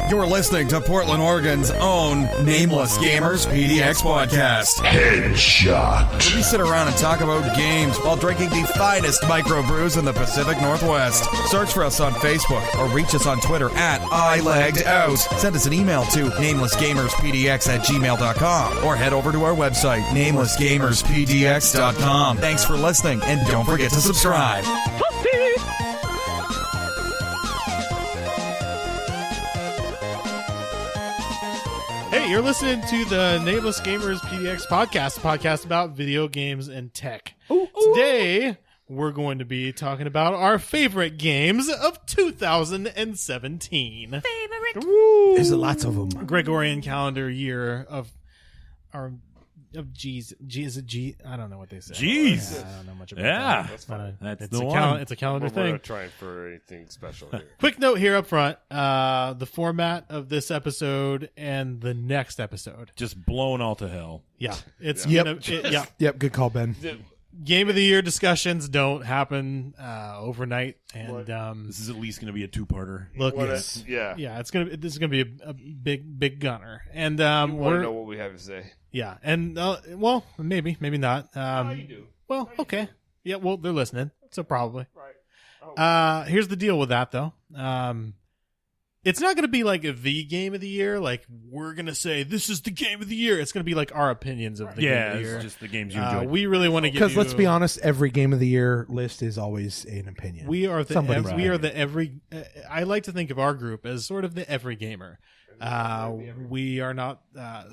You're listening to Portland, Oregon's own Nameless Gamers PDX podcast. Headshot. Where we sit around and talk about games while drinking the finest microbrews in the Pacific Northwest. Search for us on Facebook or reach us on Twitter at iLaggedOut. Send us an email to namelessgamerspdx@gmail.com or head over to our website, namelessgamerspdx.com. Thanks for listening, and don't forget to subscribe. Hey, you're listening to the Nameless Gamers PDX podcast, a podcast about video games and tech. Today, we're going to be talking about our favorite games of 2017. There's lots of them. Gregorian calendar year of our G's. Is it G? I don't know what they say. Jeez. Yeah, I don't know much about Yeah. that. That's fine. That's it's the a one. It's a calendar We're thing. not trying for anything special here. Quick note here up front. The format of this episode and the next episode. Just blown all to hell. Yeah. It's Yep. yeah. Yep, good call, Ben. Game of the year discussions don't happen overnight, and This is at least going to be a two-parter. look, What it's, yeah. this is gonna be a big gunner, and You want to we're know what we have to say? yeah, and well, maybe not. you do. Well, okay, yeah, well, they're listening, so probably. Right. Here's the deal with that though. It's not going to be like the game of the year. Like we're going to say this is the game of the year. It's going to be like our opinions of the game of the year. It's just the games you enjoy. We really want to get Because let's be honest, every game of the year list is always an opinion. We are the Somebody's we are right. the every. I like to think of our group as sort of the every gamer. We are not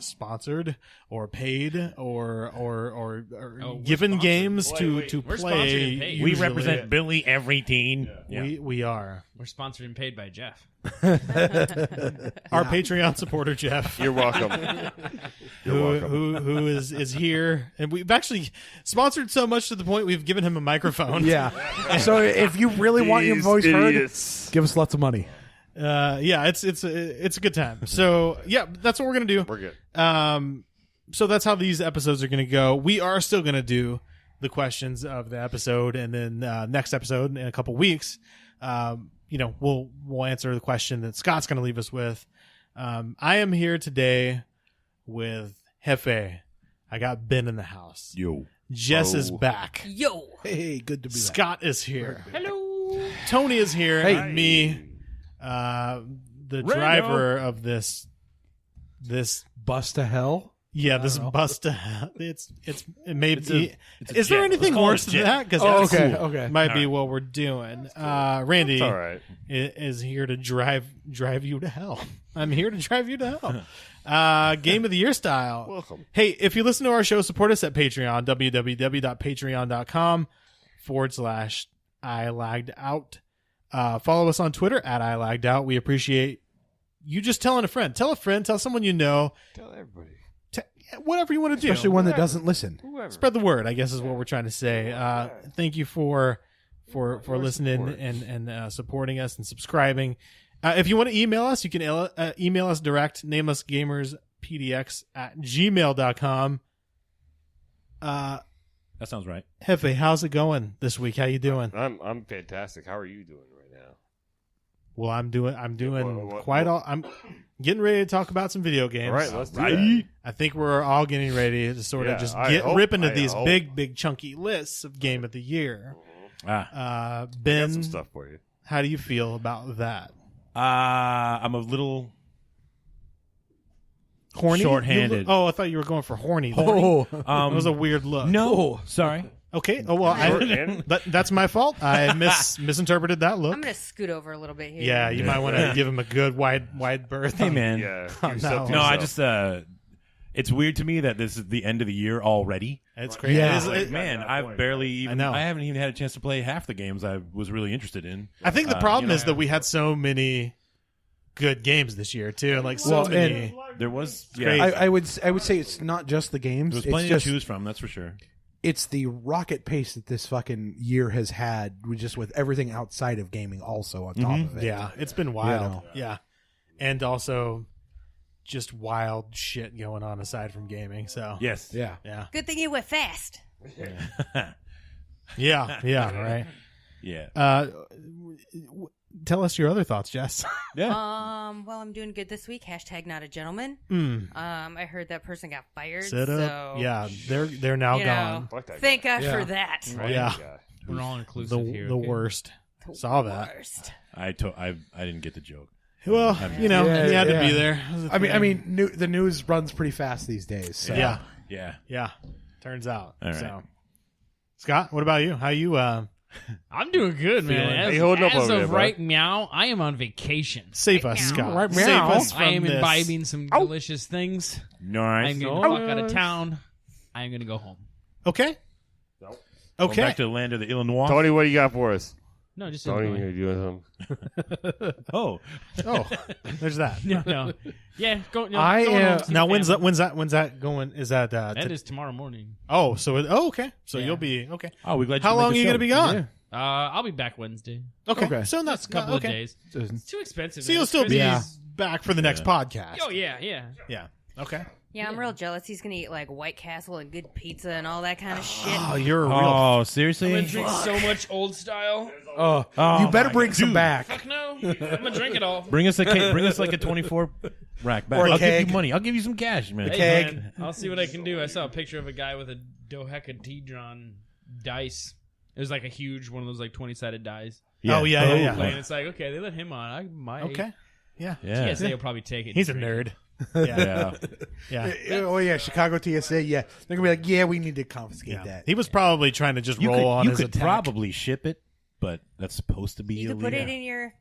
sponsored or paid or given games to We're sponsored play. and paid. We usually. represent Billy Everything. Yeah. We are We're sponsored and paid by Jeff. our Patreon supporter Jeff. You're welcome. You're welcome. Who is here, and we've actually sponsored so much to the point we've given him a microphone. Yeah. So if you really want your These voice idiots. heard, give us lots of money. Yeah, it's a good time. So yeah, that's what we're gonna do. We're good. So that's how these episodes are gonna go. We are still gonna do the questions of the episode, and then next episode in a couple weeks, we'll answer the question that Scott's gonna leave us with. I am here today with Hefe. I got Ben in the house. Yo. Jess is back. Yo! Hey, good to be back. Scott is here. Hello! Tony is here. Hey. And me, the driver of this. Bus to hell? Yeah, this know. bus to it may be. it's a Is there jet. anything Let's call worse it than jet. that? Because Oh, okay, okay. might be what we're doing. Randy It's all right. is here to drive you to hell. I'm here to drive you to hell. Game of the year style. Welcome. Hey, if you listen to our show, support us at Patreon. www.patreon.com/ilaggedOut. Follow us on Twitter at ilaggedOut. We appreciate you just telling a friend. Tell a friend. Tell someone you know. Tell everybody. Whatever you want to do. Especially one that doesn't listen. Whoever. Spread the word, I guess, is what we're trying to say. Thank you for listening and supporting us and subscribing. If you want to email us, you can email us direct, namelessgamerspdx@gmail.com. That sounds right. Hefe, how's it going this week? How you doing? I'm fantastic. How are you doing right now? Well, I'm doing What- I'm getting ready to talk about some video games. All right, let's do Right. that. I think we're all getting ready to sort of Yeah, just I hope- rip into I these hope. big chunky lists of game of the year. Ah. I got Ben, some stuff for you. how do you feel about that? I'm a little Horny? short-handed. I thought you were going for horny. Oh, That was a weird look. No. Sorry. Okay. Oh well, Short-handed? that's my fault. I misinterpreted that look. I'm going to scoot over a little bit here. Yeah, you might want to give him a good wide berth. Hey, man. Yeah. Oh, do something No, I yourself. just it's weird to me that this is the end of the year already. It's crazy. Yeah. It is- Like, man, I've barely even I know. I haven't even had a chance to play half the games I was really interested in. I think the you problem know. is that we had so many good games this year too. Like so Well, many. There was crazy. I would say it's not just the games. there was It's plenty just to choose from, that's for sure. it's the rocket pace that this fucking year has had, with everything outside of gaming also on top of it. Yeah, it's been wild. You know. Yeah, and also just wild shit going on aside from gaming. So Yes. Yeah. yeah, Good thing you went fast. yeah, right. Yeah. tell us your other thoughts, Jess. Yeah. Well, I'm doing good this week. Hashtag not a gentleman. I heard that person got fired. Sit up. So, Yeah, they're now you gone. know, Fuck that thank guy. God for that. Fuck Yeah. that guy. We're all inclusive here. The okay? worst. Saw that. Worst. I didn't get the joke. Well, you know, Yeah, he had to yeah. be there. I mean, the news runs pretty fast these days. So. Yeah. Yeah. Turns out. All right. So, Scott, what about you? How you? I'm doing good, man. Feeling- As, Hey, hold up as over of there, bud. right now, I am on vacation. Save us, Right Scott. now. Right Save now. us from I am this. imbibing some delicious things. Nice. I'm going to fuck out of town. I am going to go home. Okay. Nope. Going Okay. back to the land of the Illinois. Tony, what do you got for us? No, just Tony, Illinois. you doing something? Oh, Oh, there's that. No. Yeah, go. No, I going am- home, see Now, the family. when's that going? Is that That is tomorrow morning. Oh, so okay. So Yeah. you'll be okay. oh, we glad. How you long are made you the going to be gone? I'll be back Wednesday. Okay. Okay. So that's A couple okay. of days. It's too expensive. So man. you'll It's still be Christmas. back for the next podcast. Oh yeah. Yeah. Okay. Yeah, I'm real jealous. He's gonna eat like White Castle and good pizza and all that kind of shit. Oh, you're a real. Oh, I'm seriously? gonna drink so much old style. Oh, Oh, you better my bring God. some Dude. back. Fuck no. I'm gonna drink it all. Bring us like a 24 rack back. Or a I'll give keg. you money. I'll give you some cash, man. Hey, keg. man, I'll see what I can do. I saw a picture of a guy with a dodecahedron dice. It was like a huge one of those like 20-sided dice. Oh, yeah. And it's like, okay, they let him on. I might. Okay. Yeah. Yeah. TSA will probably take it. He's a and drink nerd. it. Yeah. Yeah. Yeah. Oh yeah, Chicago TSA. Yeah, they're gonna be like, yeah, we need to confiscate Yeah. that. He was probably trying to just You roll on could his attack. probably ship it, but that's supposed to be You could illegal. put it in your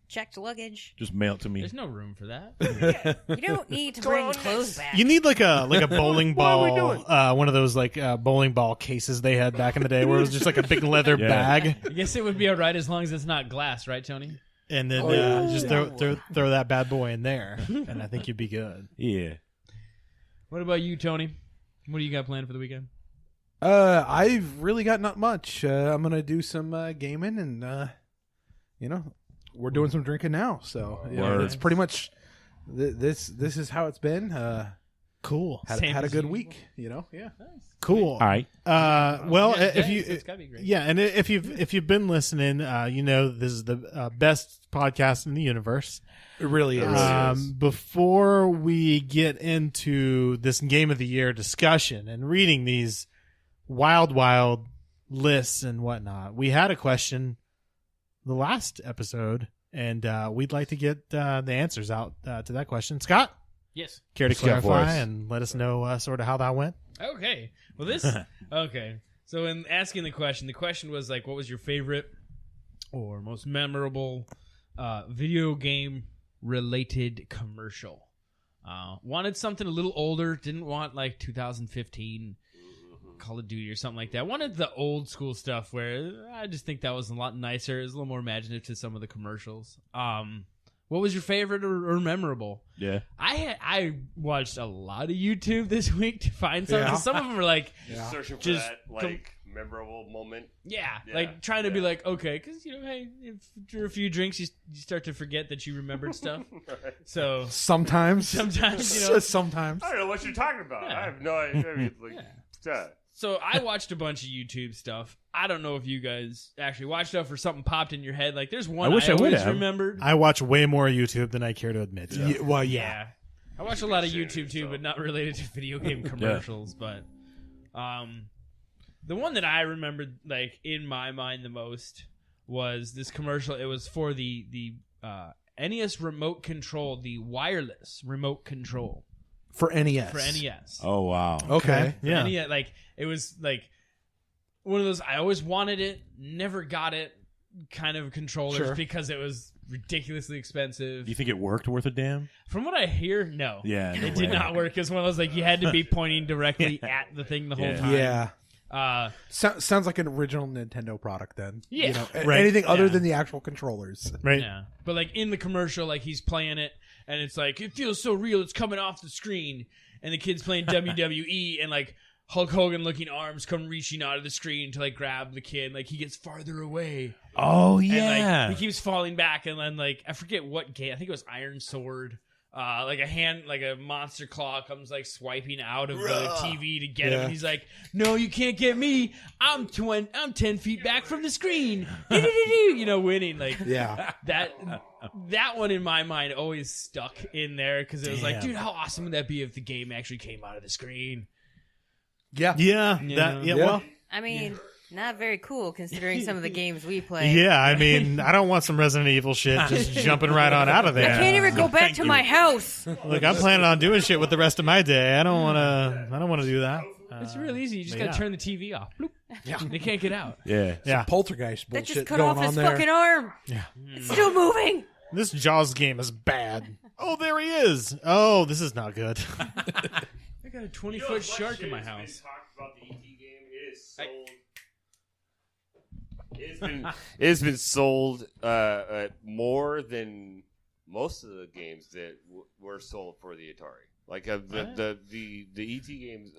checked luggage. Just mail it to me. There's no room for that. You don't need to bring clothes back. You need like a bowling What are we ball, one of those like bowling ball cases they had back in the day, where it was just like a big leather Yeah. bag, I guess it would be all right as long as it's not glass, right, Tony? and then just throw that bad boy in there, and I think you'd be good. Yeah. What about you, Tony? What do you got planned for the weekend? I've really got not much. I'm gonna do some gaming, and we're doing some drinking now. So Word. it's pretty much this is how it's been. Cool, Had Same a as good usual. week. Yeah. cool. All right. Well, Yeah, if so you it's gotta be great. yeah, and if you've been listening, you know this is the best podcast in the universe. It really is. Before we get into this game of the year discussion and reading these wild lists and whatnot, we had a question the last episode, and we'd like to get the answers out to that question. Scott, Yes. care to Scott, for clarify us. and let us know sort of how that went? Okay. Well, okay. So in asking the question was like, what was your favorite or most memorable video game related commercial? Wanted something a little older. Didn't want like 2015 Call of Duty or something like that. Wanted the old school stuff where I just think that was a lot nicer. It was a little more imaginative to some of the commercials. What was your favorite or memorable? Yeah. I watched a lot of YouTube this week to find some. 'Cause some of them were like, Just searching for Just that memorable moment. yeah, Yeah, like trying to be like, okay, because hey, if after a few drinks, you start to forget that you remembered stuff. So Sometimes. sometimes, Sometimes. I don't know what you're talking about. Yeah. I have no idea. I mean, So I watched a bunch of YouTube stuff. I don't know if you guys actually watched stuff or something popped in your head. Like there's one I wish I would always have. remembered. I watch way more YouTube than I care to admit. To. Yeah, well, Yeah. I watch a lot of YouTube too, but not related to video game commercials. But the one that I remembered, like in my mind, the most was this commercial. It was for the NES remote control, the wireless remote control For NES. for NES. Oh, wow. Okay. Yeah. NES, like it was like one of those. I always wanted it, never got it. Kind of controllers Sure. because it was ridiculously expensive. Do you think it worked worth a damn? From what I hear, no. Yeah, no it did way. not work. It's one of those like you had to be pointing directly at the thing the whole Yeah. time. Yeah. Sounds like an original Nintendo product then. Yeah. You know, Right. anything other Yeah. than the actual controllers. Right. Yeah. But like in the commercial, like he's playing it and it's like it feels so real, it's coming off the screen, and the kid's playing WWE and like Hulk Hogan looking arms come reaching out of the screen to like grab the kid, like he gets farther away. Oh, And yeah. like he keeps falling back, and then like I forget what game. I think it was Iron Sword. like a monster claw comes like swiping out of the TV to get him. And he's like, "No, you can't get me. I'm 10 feet back from the screen." Winning like that one in my mind always stuck in there because it was like, dude, how awesome would that be if the game actually came out of the screen? Well, I mean, not very cool considering some of the games we play. yeah, I mean, I don't want some Resident Evil shit just jumping right on out of I there. can't even go back to my house. Look, I'm planning on doing shit with the rest of my day. I don't want to do that. It's real easy. You just gotta turn the TV off. Bloop. Yeah, they can't get out. Yeah. Poltergeist That bullshit just cut going off on his there. fucking arm. Yeah. It's still moving. This Jaws game is bad. Oh, there he is. Oh, this is not good. I got a 20-foot shark in my house. Talked about the ET game. It is sold. It's been sold more than most of the games that were sold for the Atari. Like the ET games,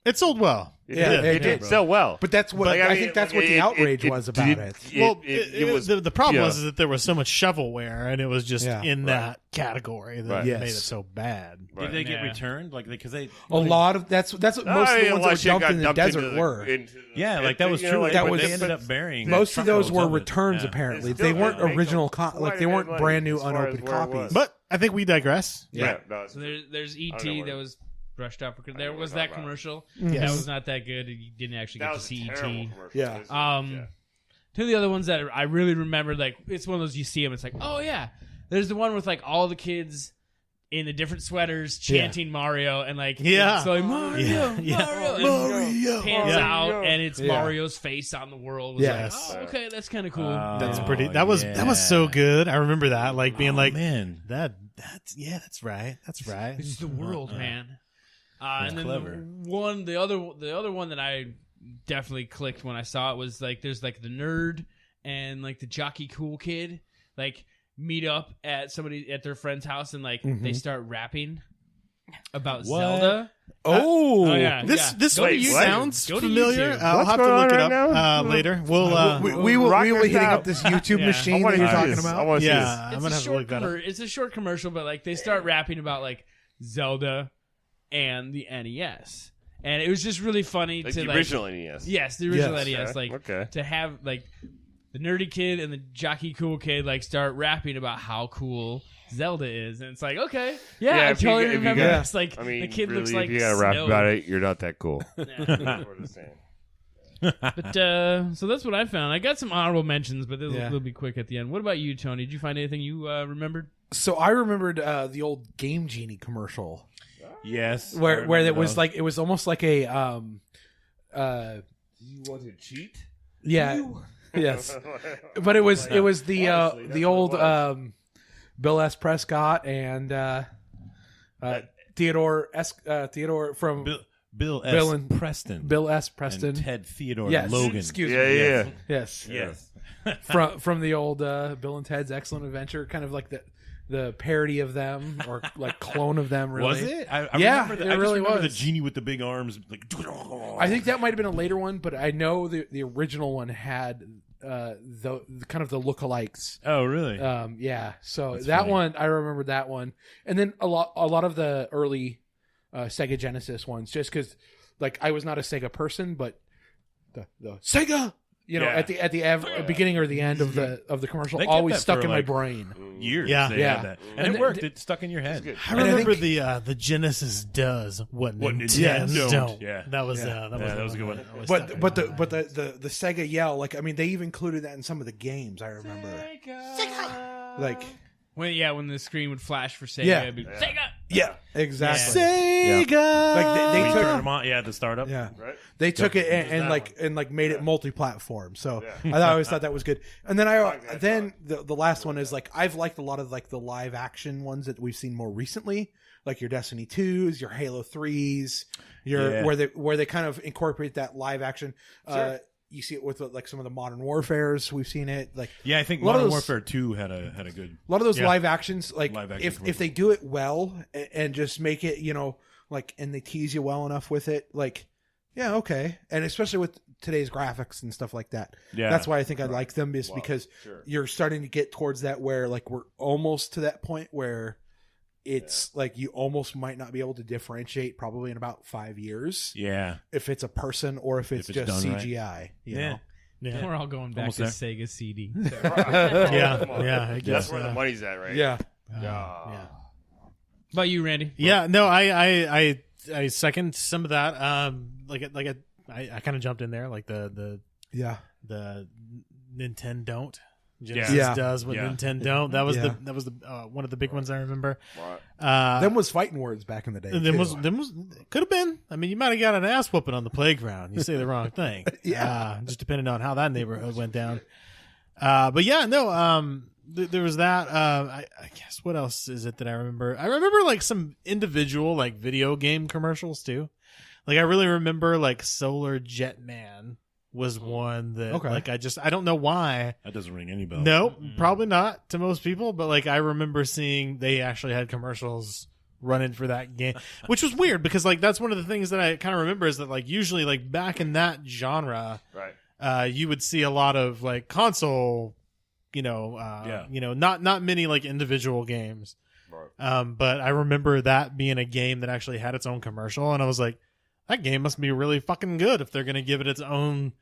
It sold well. it did sell well. But that's what I think. That's what the outrage was about it. It was the problem was that there was so much shovelware, and it was just in that category that Right. made it so bad. Did they get Yeah. returned? Like because they A lot of that's what most of the ones that were dumped in the desert were. like that was true. Like, that but was- they ended up burying Most of those were truckloads of it. returns. Yeah. Apparently, They still they weren't didn't make original. them. Like they weren't Money brand new as far as unopened where it copies. was. But I think we digress. No, So there's I ET don't know that was brushed up. There know was what that you're talking commercial. Yes. That was not that good. You didn't actually that get to was a see terrible ET. commercial. Yeah. It was- Two of the other ones that I really remember, like it's one of those you see them, it's like, oh yeah. There's the one with like all the kids in the different sweaters chanting Mario and like it's like Mario, Mario, and pans out and it's Mario's face on the world. Yes. Like, oh, okay, that's kind of cool. That's pretty. That was so good. I remember that, like being like, man, that's right. That's right. It's the world, man. And then clever. the other one that I definitely clicked when I saw it was like there's like the nerd and like the jockey cool kid like meet up at their friend's house and like they start rapping about Zelda. Oh, yeah. This Go to YouTube. sounds Go to familiar. YouTube. I'll What's have to going look it on up right now? later. We'll we will rock be this hitting out. up this YouTube Yeah. machine I that you're wanna talking see this. I about. wanna see yeah, I'm It's gonna a have to look that up. it's a short commercial, but like they start rapping about like Zelda and the NES, and it was just really funny Like to the like original NES. yes, the original Yes. NES, Okay. like Okay. to have like the nerdy kid and the jockey cool kid like start rapping about how cool Zelda is, and it's like okay, I if you totally got- if you remember got- this. Like I mean, the kid really, looks like if you gotta rap Snow. about it, you're not that cool. Yeah. That's what it's saying. But so that's what I found. I got some honorable mentions, but they'll be quick at the end. What about you, Tony? Did you find anything you remembered? So I remembered the old Game Genie commercial Yes, where it was those. like it was almost like a You want to cheat? yeah yes, but it was the Honestly, that's old what it Bill S. Prescott and Theodore from Bill S. Bill and- Preston, Bill S. Preston. and Ted Theodore Yes, Logan. excuse Yeah, me. yeah. Yes, Yes. from the old Bill and Ted's Excellent Adventure, kind of like the parody of them or like clone of them. Really, Was it? I Yeah, remember it I just really remember was. the genie with the big arms. Like, I think that might have been a later one, but I know the original one had the kind of the lookalikes. Oh, really? Yeah, so That's that funny. one I remember that one, and then a lot of the early Sega Genesis ones, just because like I was not a Sega person, but the Sega, at the beginning or the end of the commercial They kept always that stuck for, in my like, brain. Years. Yeah. They Yeah. had that. And And it the- worked. It stuck in your head. I And I remember think- the Genesis does what What Nintendo Nintendo don't. Yeah. That was that was a good one. But the Sega yell, like I mean, they even included that in some of the games. I remember, like When the screen would flash for Sega, Yeah. it'd be Sega. yeah, exactly. Sega. Like they When you took turn them on, yeah, the startup. yeah. Right? They took it and made it multi-platform. So I always thought that was good. And then the last one is like I've liked a lot of like the live action ones that we've seen more recently, like your Destiny 2s, your Halo 3s, where they kind of incorporate that live action. You see it with like some of the Modern Warfares. We've seen it like Yeah, I think a lot of Modern those- Warfare 2 had a good. a lot of those live actions, like Live action if they do it well and just make it, like, and they tease you well enough with it, like, yeah, okay. And especially with today's graphics and stuff like that. Yeah. That's why I think I like them, is because you're starting to get towards that where like we're almost to that point where it's like you almost might not be able to differentiate probably in about 5 years. Yeah. If it's a person or if it's just done right. CGI. You know? Yeah. We're all going back Almost to there. Sega CD. Yeah. Come on. Yeah. I That's guess, where the money's at, right? Yeah. yeah. About you, Randy? Yeah, no, I second some of that. I kind of jumped in there, like the Yeah. Nintendo don't. Yeah. Genesis does what Yeah. Nintendo don't. That was Yeah. the one of the big ones I remember. Right. Them was fighting words back in the day. And then too. was could have been. I mean, you might have got an ass whooping on the playground. You say the wrong thing. Yeah. Just depending on how that neighborhood went down. But yeah, no. There was that. I guess what else is it that I remember? I remember like some individual like video game commercials too. Like I really remember like Solar Jet Man was one that Okay. like I don't know why. That doesn't ring any bells. No, probably not to most people, but like I remember seeing they actually had commercials running for that game, which was weird because like that's one of the things that I kind of remember is that like usually like back in that genre, Right. you would see a lot of like console, not many like individual games. Right. But I remember that being a game that actually had its own commercial, and I was like, that game must be really fucking good if they're gonna give it its own.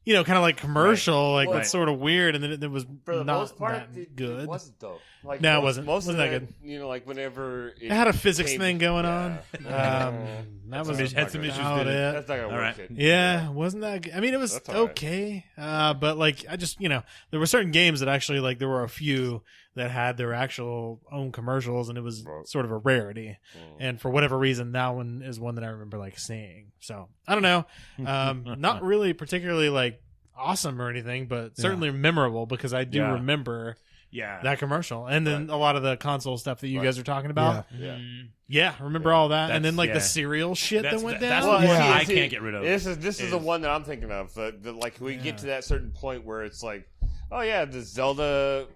Kind of like commercial, like Well, that's sort of weird, and then it was For the not most part, that it good. wasn't though. Like No, it most, wasn't. Most Wasn't of that good. Like whenever It had a physics came- thing going on. Yeah. That was Had some issues, about did it? it. That's not gonna All work. right. Kid. Yeah, wasn't that good? I mean, it was That's all right. okay. But like, I just, there were certain games that actually, like, there were a few that had their actual own commercials, and it was Right. sort of a rarity. And for whatever reason, that one is one that I remember like seeing. So I don't know. Not really particularly like awesome or anything, but certainly memorable because I do Yeah. remember Yeah. that commercial, and then a lot of the console stuff that you guys are talking about. Yeah. Yeah, remember all that, and then like the That's- cereal shit that went down. That's Well, the one yeah. I can't get rid of. This is Is- the one that I'm thinking of. Like we get to that certain point where it's like, oh yeah, the Zelda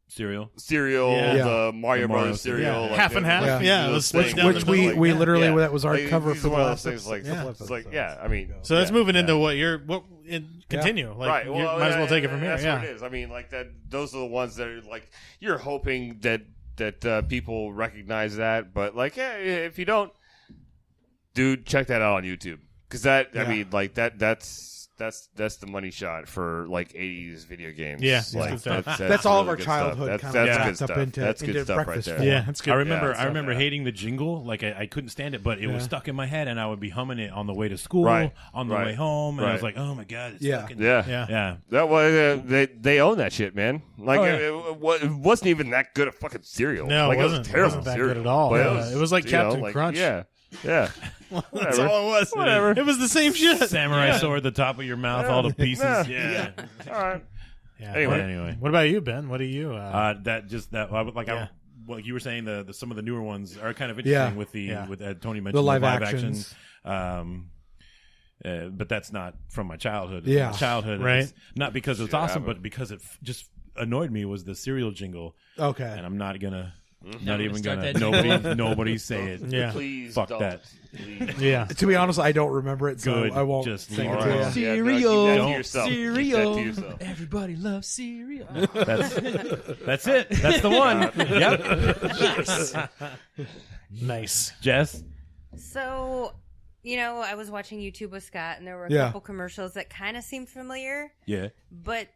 cereal. cereal, Yeah. the Mario The Mario Brothers cereal, Yeah. like, Half and half. like, Yeah, these it was split things, down Which the we middle. we literally Yeah. that was our Like, cover these for are the one of last those things, like, episode. it's like, yeah, I mean, So let's move it into continue. Like, right. you Well, might as well take it from here. That's Yeah. what it is. I mean, like that. Those are the ones that are like you're hoping that people recognize that, but like, yeah, if you don't, dude, check that out on YouTube because that. I mean, like that's the money shot for like 80s video games. Yeah, like, good stuff. That's all of really our good childhood stuff. kind of That's good wrapped up stuff. into That's good stuff right breakfast there. form. Yeah, it's good. I remember. Yeah, I remember yeah. hating the jingle. Like I couldn't stand it, but it was stuck in my head, and I would be humming it on the way to school, Right. on the Right. way home, and I was Right. like, "Oh my god, it's Yeah. fucking Yeah. Yeah. That was they own that shit, man. Like Oh, yeah. it wasn't even that good a fucking cereal. No, like, it wasn't. terrible It wasn't that cereal. good at all. But Yeah. It was like you know, Captain Crunch. Yeah, yeah. That's Whatever. all it was. Whatever. It was the same shit. samurai sword, the top of your mouth, all the pieces." Yeah. Yeah. All right. Yeah. Anyway. What about you, Ben? What do you? Like you were saying, the some of the newer ones are kind of Yeah. interesting with Tony mentioned The live action. actions. But that's not from my childhood. Yeah. My childhood, Right. is not because it's awesome, but because it just annoyed me was the cereal jingle, Okay. and I'm not gonna, Not not gonna even start gonna. that Nobody say it. Yeah. Please Fuck don't. that. Please. Yeah. To be honest, I don't remember it, so Good. I won't Just sing leave it it to alone. you. Cereal. Yeah, keep that to yourself. Keep that Cereal. to yourself. Everybody loves cereal. That's it. That's the one. Yep. Nice. Jess. So, I was watching YouTube with Scott, and there were a Yeah. couple commercials that kind of seemed familiar, Yeah. but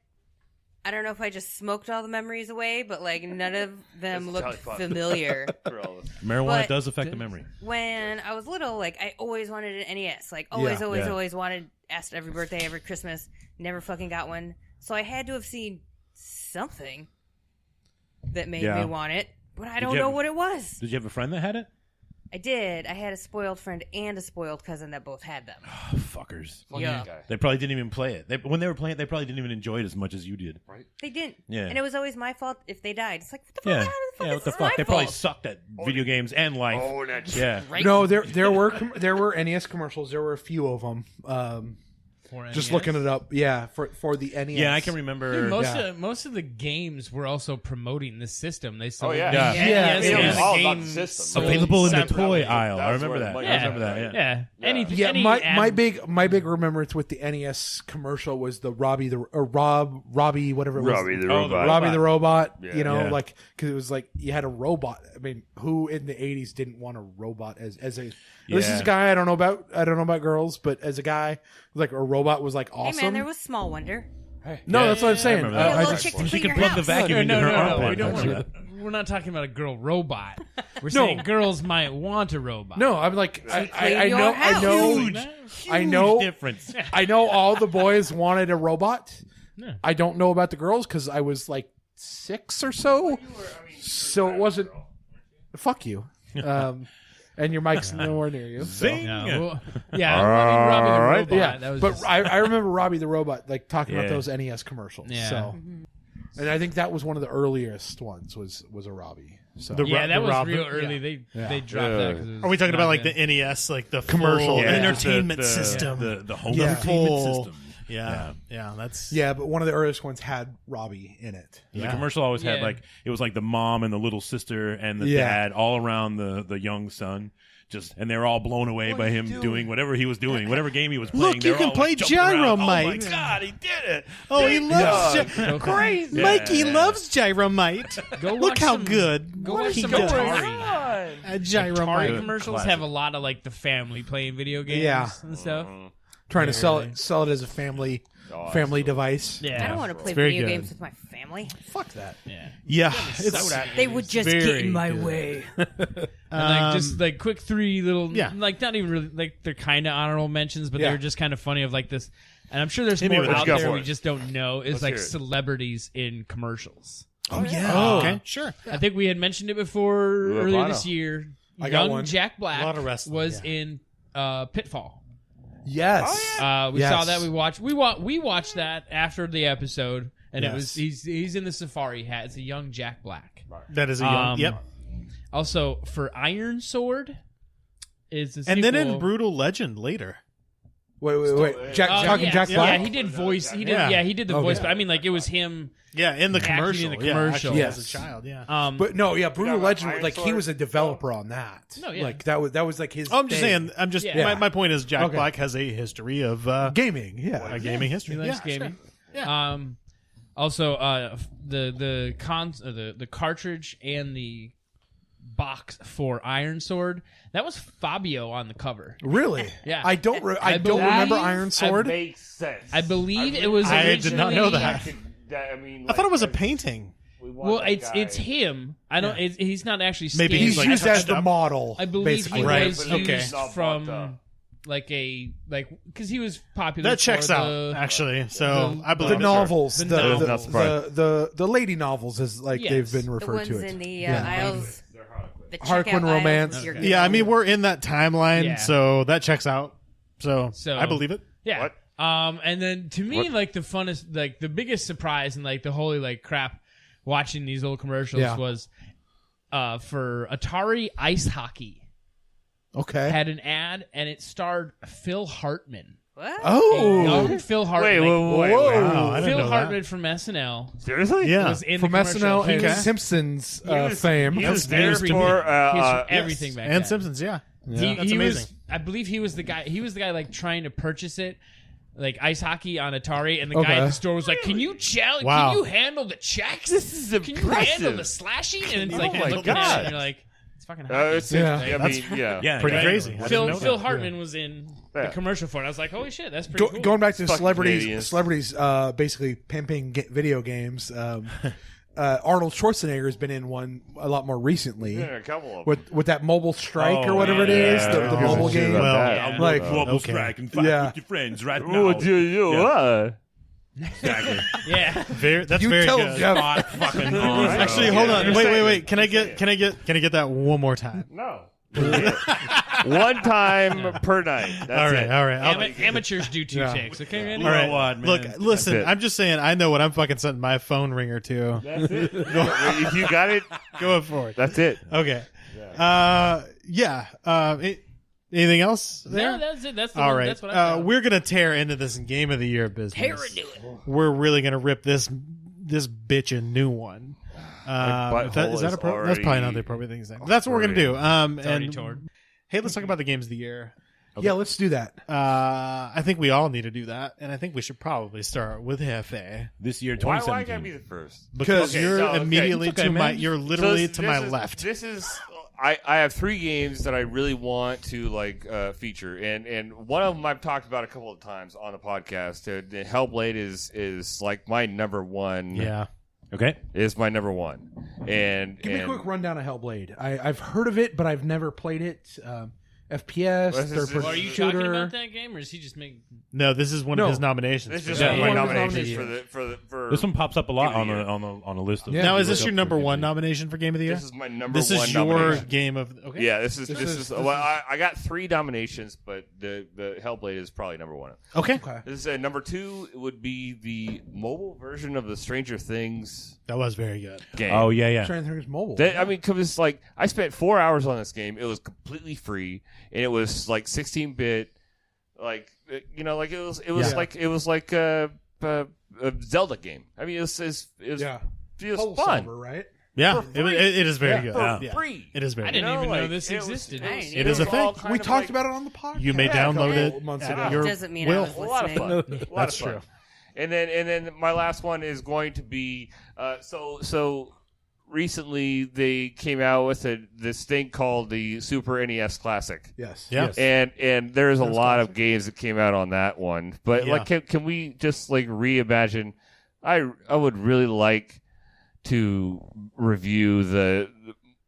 I don't know if I just smoked all the memories away, but like none of them It's looked Jolly Pot. familiar. For all of us. Marijuana But- does affect the memory. When I was little, like I always wanted an NES. Like always, Yeah. always, Yeah. always wanted. Asked every birthday, every Christmas. Never fucking got one. So I had to have seen something that made Yeah. me want it, but I Did don't you know have- what it was. Did you have a friend that had it? I did. I had a spoiled friend and a spoiled cousin that both had them. Oh, fuckers. Yeah. Guy. They probably didn't even play it. When they were playing it, they probably didn't even enjoy it as much as you did. They didn't. Yeah. And it was always my fault if they died. It's like, what the Yeah. fuck? How the fuck Yeah. is What the this fuck? my They probably fault? sucked at video games and life. Oh, that shit. Yeah. Right? No, there were NES commercials. There were a few of them. for Just NES. looking it up, for the NES. Yeah, I can remember. Dude, most of the games were also promoting this system. They sold yeah. the Yeah. NES It and was the all game about the system. sold available in the separately. toy aisle. That I was remember where that. the I money remember that. Yeah. Anything. Yeah, any my ad- big remembrance with the NES commercial was the Robbie whatever it was. Robbie the Oh, the robot. Robbie the robot. Yeah. You know, Yeah. like because it was like you had a robot. I mean, who in the '80s didn't want a robot as a? This is a guy I don't know about girls, but as a guy, like a robot was like awesome. Hey man, there was Small Wonder. No, that's what I'm saying. remember You that. got a I little just- chick to She clean could your plug the house. vacuum into her armpit. We don't That's want it. We're not talking about a girl robot. We're saying girls might want a robot. no, I'm like I clean your know house. I know difference. I know all the boys wanted a robot. Yeah. I don't know about the girls because I was like 6 or so. So it wasn't. Fuck you. And your mic's nowhere near you. So. Zing. Yeah, well, yeah, I mean, Robbie the robot. Yeah, that was but just- I remember Robbie the robot like talking about Yeah. those NES commercials. Yeah. So, and I think that was one of the earliest ones was a Robbie. So The yeah, that was Rob- real early. They dropped that. 'cause it was Are we talking not about like good. the NES, like the Commercial, full yeah. entertainment The system? the home Yeah. entertainment Full- system. Yeah, that's yeah, but one of the earliest ones had Robbie in it. The commercial always had Yeah. like it was like the mom and the little sister and the Yeah. dad all around the young son. And they're all blown away by him doing whatever he was doing, whatever game he was playing. Look, you They're can all, play like, jumping around. Oh my Gyromite. god, he did it! Oh, he loves Go- great. Yeah. Mikey loves Gyromite. Go Look watch how some- good. Go watch he some does. Atari. Gyromite. Atari commercials Classic. have a lot of like the family playing video games Yeah. and stuff. Trying to sell it as a family device. Yeah, I don't want to play very video good. games with my family. Fuck that. Yeah, Yeah, it's They would just get very in my good. way. and like just like quick three little, Yeah. like not even really like they're kind of honorable mentions, but Yeah. they're just kind of funny of like this. And I'm sure there's Hit me more with it. out Go there for we it. just don't know. Is Let's like hear it. celebrities in commercials. Oh yeah. Oh, okay, sure. I think we had mentioned it before earlier Lupano. this year. I got Young one. Jack Black A lot of wrestling, was yeah. in Pitfall. Yes. We Yes. saw that. We watched that after the episode, and it was Yes. he's in the safari hat. It's a young Jack Black. That is a young. Yep. Also for Iron Sword is the And then sequel. in Brutal Legend later. Wait. Jack talking yeah, Jack yeah, Black. he did voice. He did. Yeah. Yeah, he did the Okay. voice. But I mean, like it was him. Yeah, in the Acting in commercial. the Yeah, commercial. actually, Yes. as a child. Yeah. But no, yeah, Brutal about Legend. Iron Like he Sword? was a developer on that. No, yeah. Like that was like his. Oh, I'm just thing. saying. I'm just. Yeah. My point is, Jack Okay. Black has a history of Gaming. Yeah. a gaming history. He likes Yeah, gaming. sure. Also, the cartridge and the box for Iron Sword, that was Fabio on the cover. Really? Yeah. I don't. I don't believe- remember Iron Sword. That makes sense. I believe it was. I did not know originally- that. I mean, I thought it was a painting. Well, it's him. I don't. He's not actually. Maybe skating. He's like used as touched the up. model. I believe basically. he Right, was okay. used Not from bumped up. because he was popular. That checks for out, the- actually. So the- I The believe it. novels, The the, novels. the, Not surprised. the lady novels, is like Yes. they've been The referred ones to it. in the Yeah. aisles. The Harlequin checkout romance. aisles, you're Okay. Yeah, I mean we're in that timeline, Yeah. so that checks out. So I believe it. Yeah. What? And then to me, like the funnest, like the biggest surprise and like the holy like crap watching these old commercials Yeah. was for Atari Ice Hockey Okay. had an ad and it starred Phil Hartman. What? Oh. Young Phil Hartman. Wait, like, wait. Wow, I didn't Phil know Hartman from SNL Seriously? Yeah. was in From the commercial. SNL He and was- Simpsons was- fame. He was That's there everything. for He was everything back And then. Simpsons, yeah. He, That's he amazing. was. I believe he was the guy. He was the guy like trying to purchase it, like ice hockey on Atari, and the guy Okay. at the store was like, "Can you challenge? Wow. Can you handle the checks? This is Can you handle impressive. the slashing?" And it's like Oh you're my looking at it, God. and you're like, "It's fucking hockey." It's Yeah. I mean, yeah. Yeah, Pretty yeah. crazy. I didn't know Phil that. Hartman was in the Yeah. commercial for it. I was like, "Holy shit, that's pretty cool." Going back to Fucking celebrities, Canadians. basically pimping video games. Arnold Schwarzenegger has been in one a lot more recently Yeah, a couple of with that Mobile Strike or Oh, whatever it is, yeah. the Yeah. mobile Shit game. about Well, that. yeah. Like, Global Okay. strike and fight Yeah. with your friends right now. What do you? Exactly. yeah, That's You very tell good. Jeff. Spot fucking on. Actually, hold on. Wait. Can I get that one more time? No. One time per night. That's it. All right. amateurs do two Yeah. takes. Okay, man. All right. What, man? Look, listen. That's it. I'm just saying. I know what I'm fucking setting my phone ringer to. That's it. If you got it, Going for it. that's it. Okay. Anything else there? No, that's it. That's the All one, right. That's what I found. We're gonna tear into this Game of the Year business. Tear into it. We're really gonna rip this bitch a new one. Is that is that's probably not the appropriate thing to say. But that's what we're gonna do. It's already And torn. hey, let's talk about the games of the year. Yeah, let's do that. I think we all need to do that, and I think we should probably start with Hefe This year, Why 2017. I gotta be the first? because Okay, you're so, okay. immediately It's okay, to my. man. You're literally So to my this is- left. This is I have 3 games that I really want to feature, and one of them I've talked about a couple of times on the podcast. The Hellblade is like my number one. Yeah. Okay. Is my number one. And Give me a quick rundown of Hellblade. I've heard of it, but I've never played it. FPS, Well, this is- third-person Well, are you talking shooter. about that game, or is he just making? No, this is one No. of his nominations. This for is that. one of my One of his nominations nominations. for This one pops up a lot Game on of the on the list of. Yeah. Now, is Look this your up number for Game one of the Year. nomination for Game of the Year? This is my number This one is your nomination. game of. Okay. Yeah, this is is- I got 3 nominations, but the Hellblade is probably number 1. Okay. Okay. This is number 2 would be the mobile version of the Stranger Things That was very good. game. Oh yeah. Trying to think it's mobile. I mean, because like I spent 4 hours on this game. It was completely free, and it was like 16-bit, like like it was Yeah. like a Zelda game. I mean, it was yeah. it was Puzzle fun solver, right? Yeah, For free. it is very good. for Yeah. free. It is very I good. didn't even know like, this it was- existed. It is a was all thing. kind We of talked like- about it on the podcast. You may Yeah, a download couple it months at ago. your Doesn't mean I will. was A lot of fun. listening. A lot That's of fun. true. And then my last one is going to be so recently they came out with this thing called the Super NES Classic. Yes. Yeah. And there's a lot of games that came out on that one. But Yeah. like can we just like reimagine I would really like to review the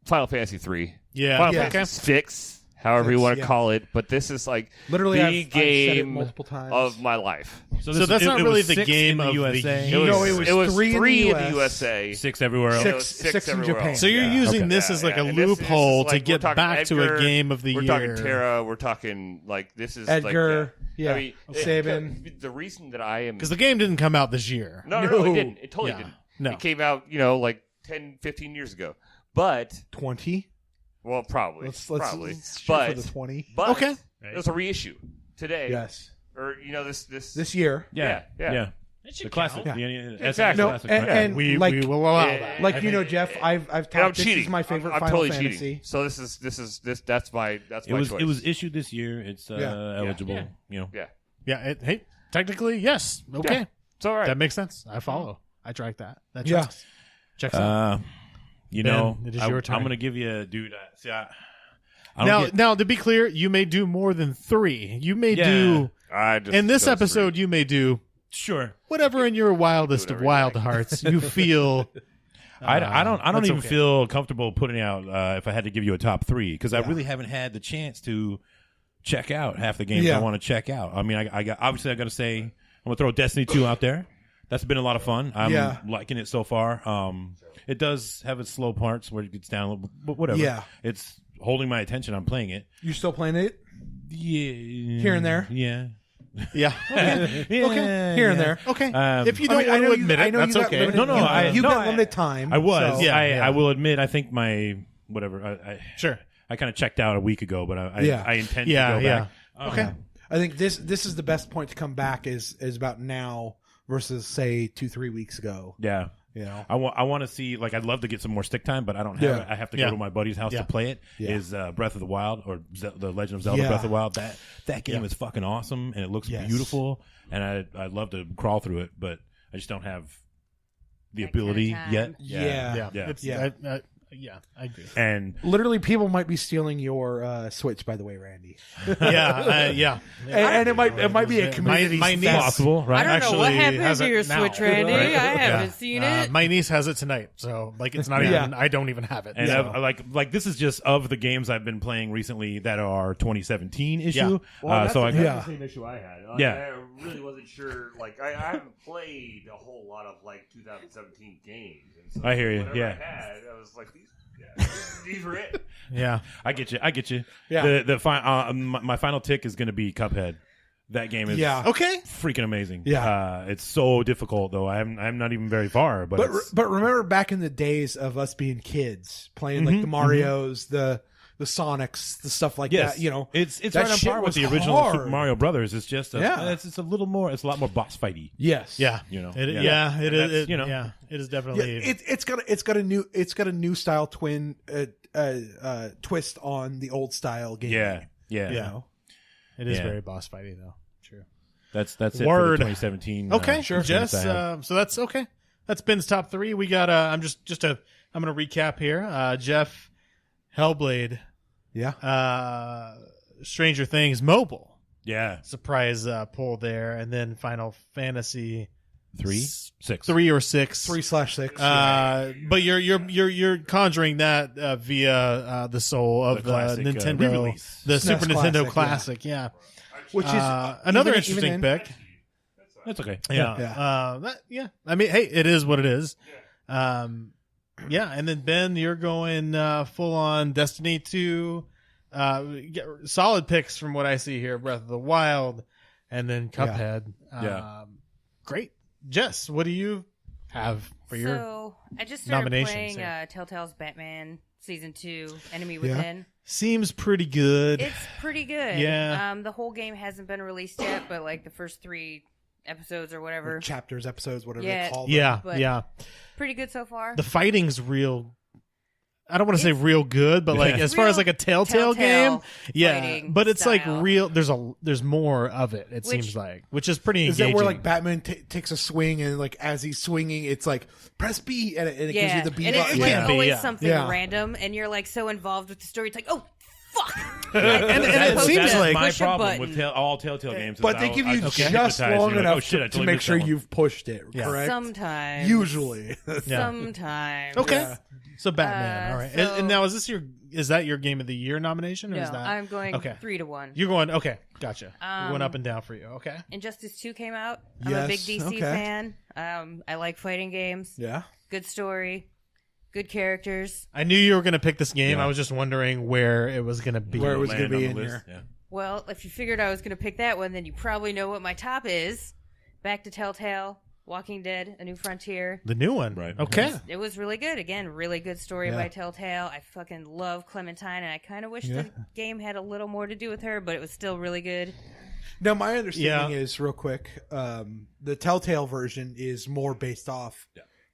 Final Fantasy 3. Yeah. Final Yeah. Fantasy 6, however you Six, want to yeah. call it, but this is like Literally, the I've said it game multiple times. of my life. So that's not really the game of the USA. year. No, it was 3 in the USA. 6 everywhere else. It was Six in everywhere Japan. else. So you're Yeah. using Okay. this as like a And this is loophole like, to we're get talking back to Edgar, a game of the we're year. talking Terra. We're talking like this is Edgar, Like, yeah. I mean, Saban. the reason that I am Because the game didn't come out this year. no, No. it didn't. It totally Yeah. didn't. No. It came out like 10, 15 years ago. But 20. well, probably, Let's probably. shoot But for the 20. but Okay. it was a reissue today. Yes. Or This year. Yeah. Yeah. That should The classic. count. The NES Exactly. No, classic, and- right? and- We like- will allow Yeah. that. Like I you know, think. Jeff, I've and I'm talked. This cheating. is my favorite I'm Final totally Fantasy. cheating. So that's my It was choice. it was issued this year. It's Yeah. eligible. Yeah. You know. yeah. Yeah. Hey, technically, yes. Okay. Yeah. It's all right. That makes sense. I follow. I track that. That Yeah. checks out. You Ben, know, it is your turn. I'm gonna give you, dude. I don't get- Now, to be clear, you may do more than 3. You may Yeah. do I just in this those episode. three. You may do sure. whatever in your wildest of Whatever you wild like. hearts you feel. I don't that's even okay. feel comfortable putting out if I had to give you a top 3 because I Yeah. really haven't had the chance to check out half the games Yeah. I want to check out. I mean, I got obviously I got to say I'm gonna throw Destiny 2 out there. That's been a lot of fun. I'm Yeah. liking it so far. It does have its slow parts where it gets down a little, but whatever. Yeah. It's holding my attention. I'm playing it. You still playing it? Yeah, Here and there? Yeah. Yeah. Yeah, Okay. Here and there. Okay. If you don't I want know to admit I it, know that's you got okay. limited- No, no, you got I- limited time. I was. so- Yeah. I will admit. I think my whatever. I Sure. I kind of checked out a week ago, but I Yeah. intend Yeah. to go Yeah. back. Okay. I think this is the best point to come back is about now versus say 2-3 weeks ago. Yeah. You know. I want to see, like, I'd love to get some more stick time, but I don't have Yeah. it. I have to Yeah. go to my buddy's house Yeah. to play it. Yeah. Is Breath of the Wild or the Legend of Zelda Yeah. Breath of the Wild. That game Yeah. is fucking awesome and it looks Yes. beautiful and I'd love to crawl through it, but I just don't have the That kind of ability time. yet. Yeah. Yeah. Yeah. It's, Yeah. yeah, I agree. And Literally, people might be stealing your Switch. By the way, Randy, Yeah. and it might be a community. my niece- theft. possible, I right? don't know Actually, what it happened has to it your now. Switch, Randy. Right? I haven't Yeah. seen it. My niece has it tonight, so like it's not Yeah. even. I don't even have it. And so. like this is just of the games I've been playing recently that are 2017 issue. Yeah. So I Yeah. the same issue I had. Yeah. I really wasn't sure. Like, I haven't played a whole lot of like 2017 games. And so I hear you, whatever yeah. I had, I was like, these were it. yeah. I get you. Yeah. My final tick is going to be Cuphead. That game is Yeah. Okay. freaking amazing. Yeah. It's so difficult though. I'm not even very far, but But it's- but remember back in the days of us being kids playing like the Mario's, the the Sonics, the stuff like Yes. that. You know, it's that right on shit par with was the original hard. Super Mario Brothers. It's just it's a little more. It's a lot more boss fighty. Yes. Yeah, You know. it, Yeah. it And is. that's, you know. Yeah, it is Yeah, definitely. it's got a new style twist on the old style game. Yeah. You Yeah. know? It is Yeah. very boss fighty though. True. That's it for Word. the 2017. Okay, sure. Jess. So that's okay. That's Ben's top 3. We got. I'm I'm going to recap here. Jeff, Hellblade, Yeah. Stranger Things Mobile, Yeah. surprise pull there, and then Final Fantasy 6. 3 or 6. 3/6. But you're conjuring that via the soul of The classic, Nintendo, re-release. the SNES Super Nintendo classic, Classic. Yeah. Which is Another even interesting in- pick. That's okay. Yeah. I mean, hey, it is what it is. Yeah, and then Ben, you're going full on Destiny 2. Solid picks from what I see here: Breath of the Wild, and then Cuphead. Yeah. Great, Jess. What do you have for your? So I just started nominations playing here? Telltale's Batman Season 2, Enemy Within. Seems pretty good. It's pretty good. Yeah. The whole game hasn't been released yet, but like the first 3 episodes or whatever, chapters, episodes, whatever Yeah. they call them. yeah, but- yeah. pretty good so far. The fighting's real. I don't want to say It's- real good, but like Yeah. as far as Real like a Telltale game, yeah. fighting But it's like style. real. There's more of it. It Which- seems like, which is pretty Is engaging. that where like Batman takes a swing and like as he's swinging, it's like press B and it gives you the B and button? it's like Yeah. always Yeah. something Yeah. random, and you're like so involved with the story. It's like, oh fuck! and it Supposed seems to like- my push a problem button. with all Telltale games. But they give you just long enough to make sure you've pushed it, Yeah. correct? Sometimes, Usually. sometimes. Okay. Yeah. So Batman, all right. so- And now is that your game of the year nomination, or No, is that I'm going okay? 3-1. You're going okay. Gotcha. You're going Um, up and down for you. Okay. Injustice 2 came out. I'm a big Yes, DC okay. fan. I like fighting games. Yeah. Good story, good characters. I knew you were going to pick this game. Yeah. I was just wondering where it was going to be. Where it was gonna be in here. Yeah. Well, if you figured I was going to pick that one, then you probably know what my top is. Back to Telltale, Walking Dead, A New Frontier. The new one. Right. Okay. It was really good. Again, really good story Yeah. by Telltale. I fucking love Clementine, and I kind of wish the game had a little more to do with her, but it was still really good. Now, my understanding Yeah. is, real quick, the Telltale version is more based off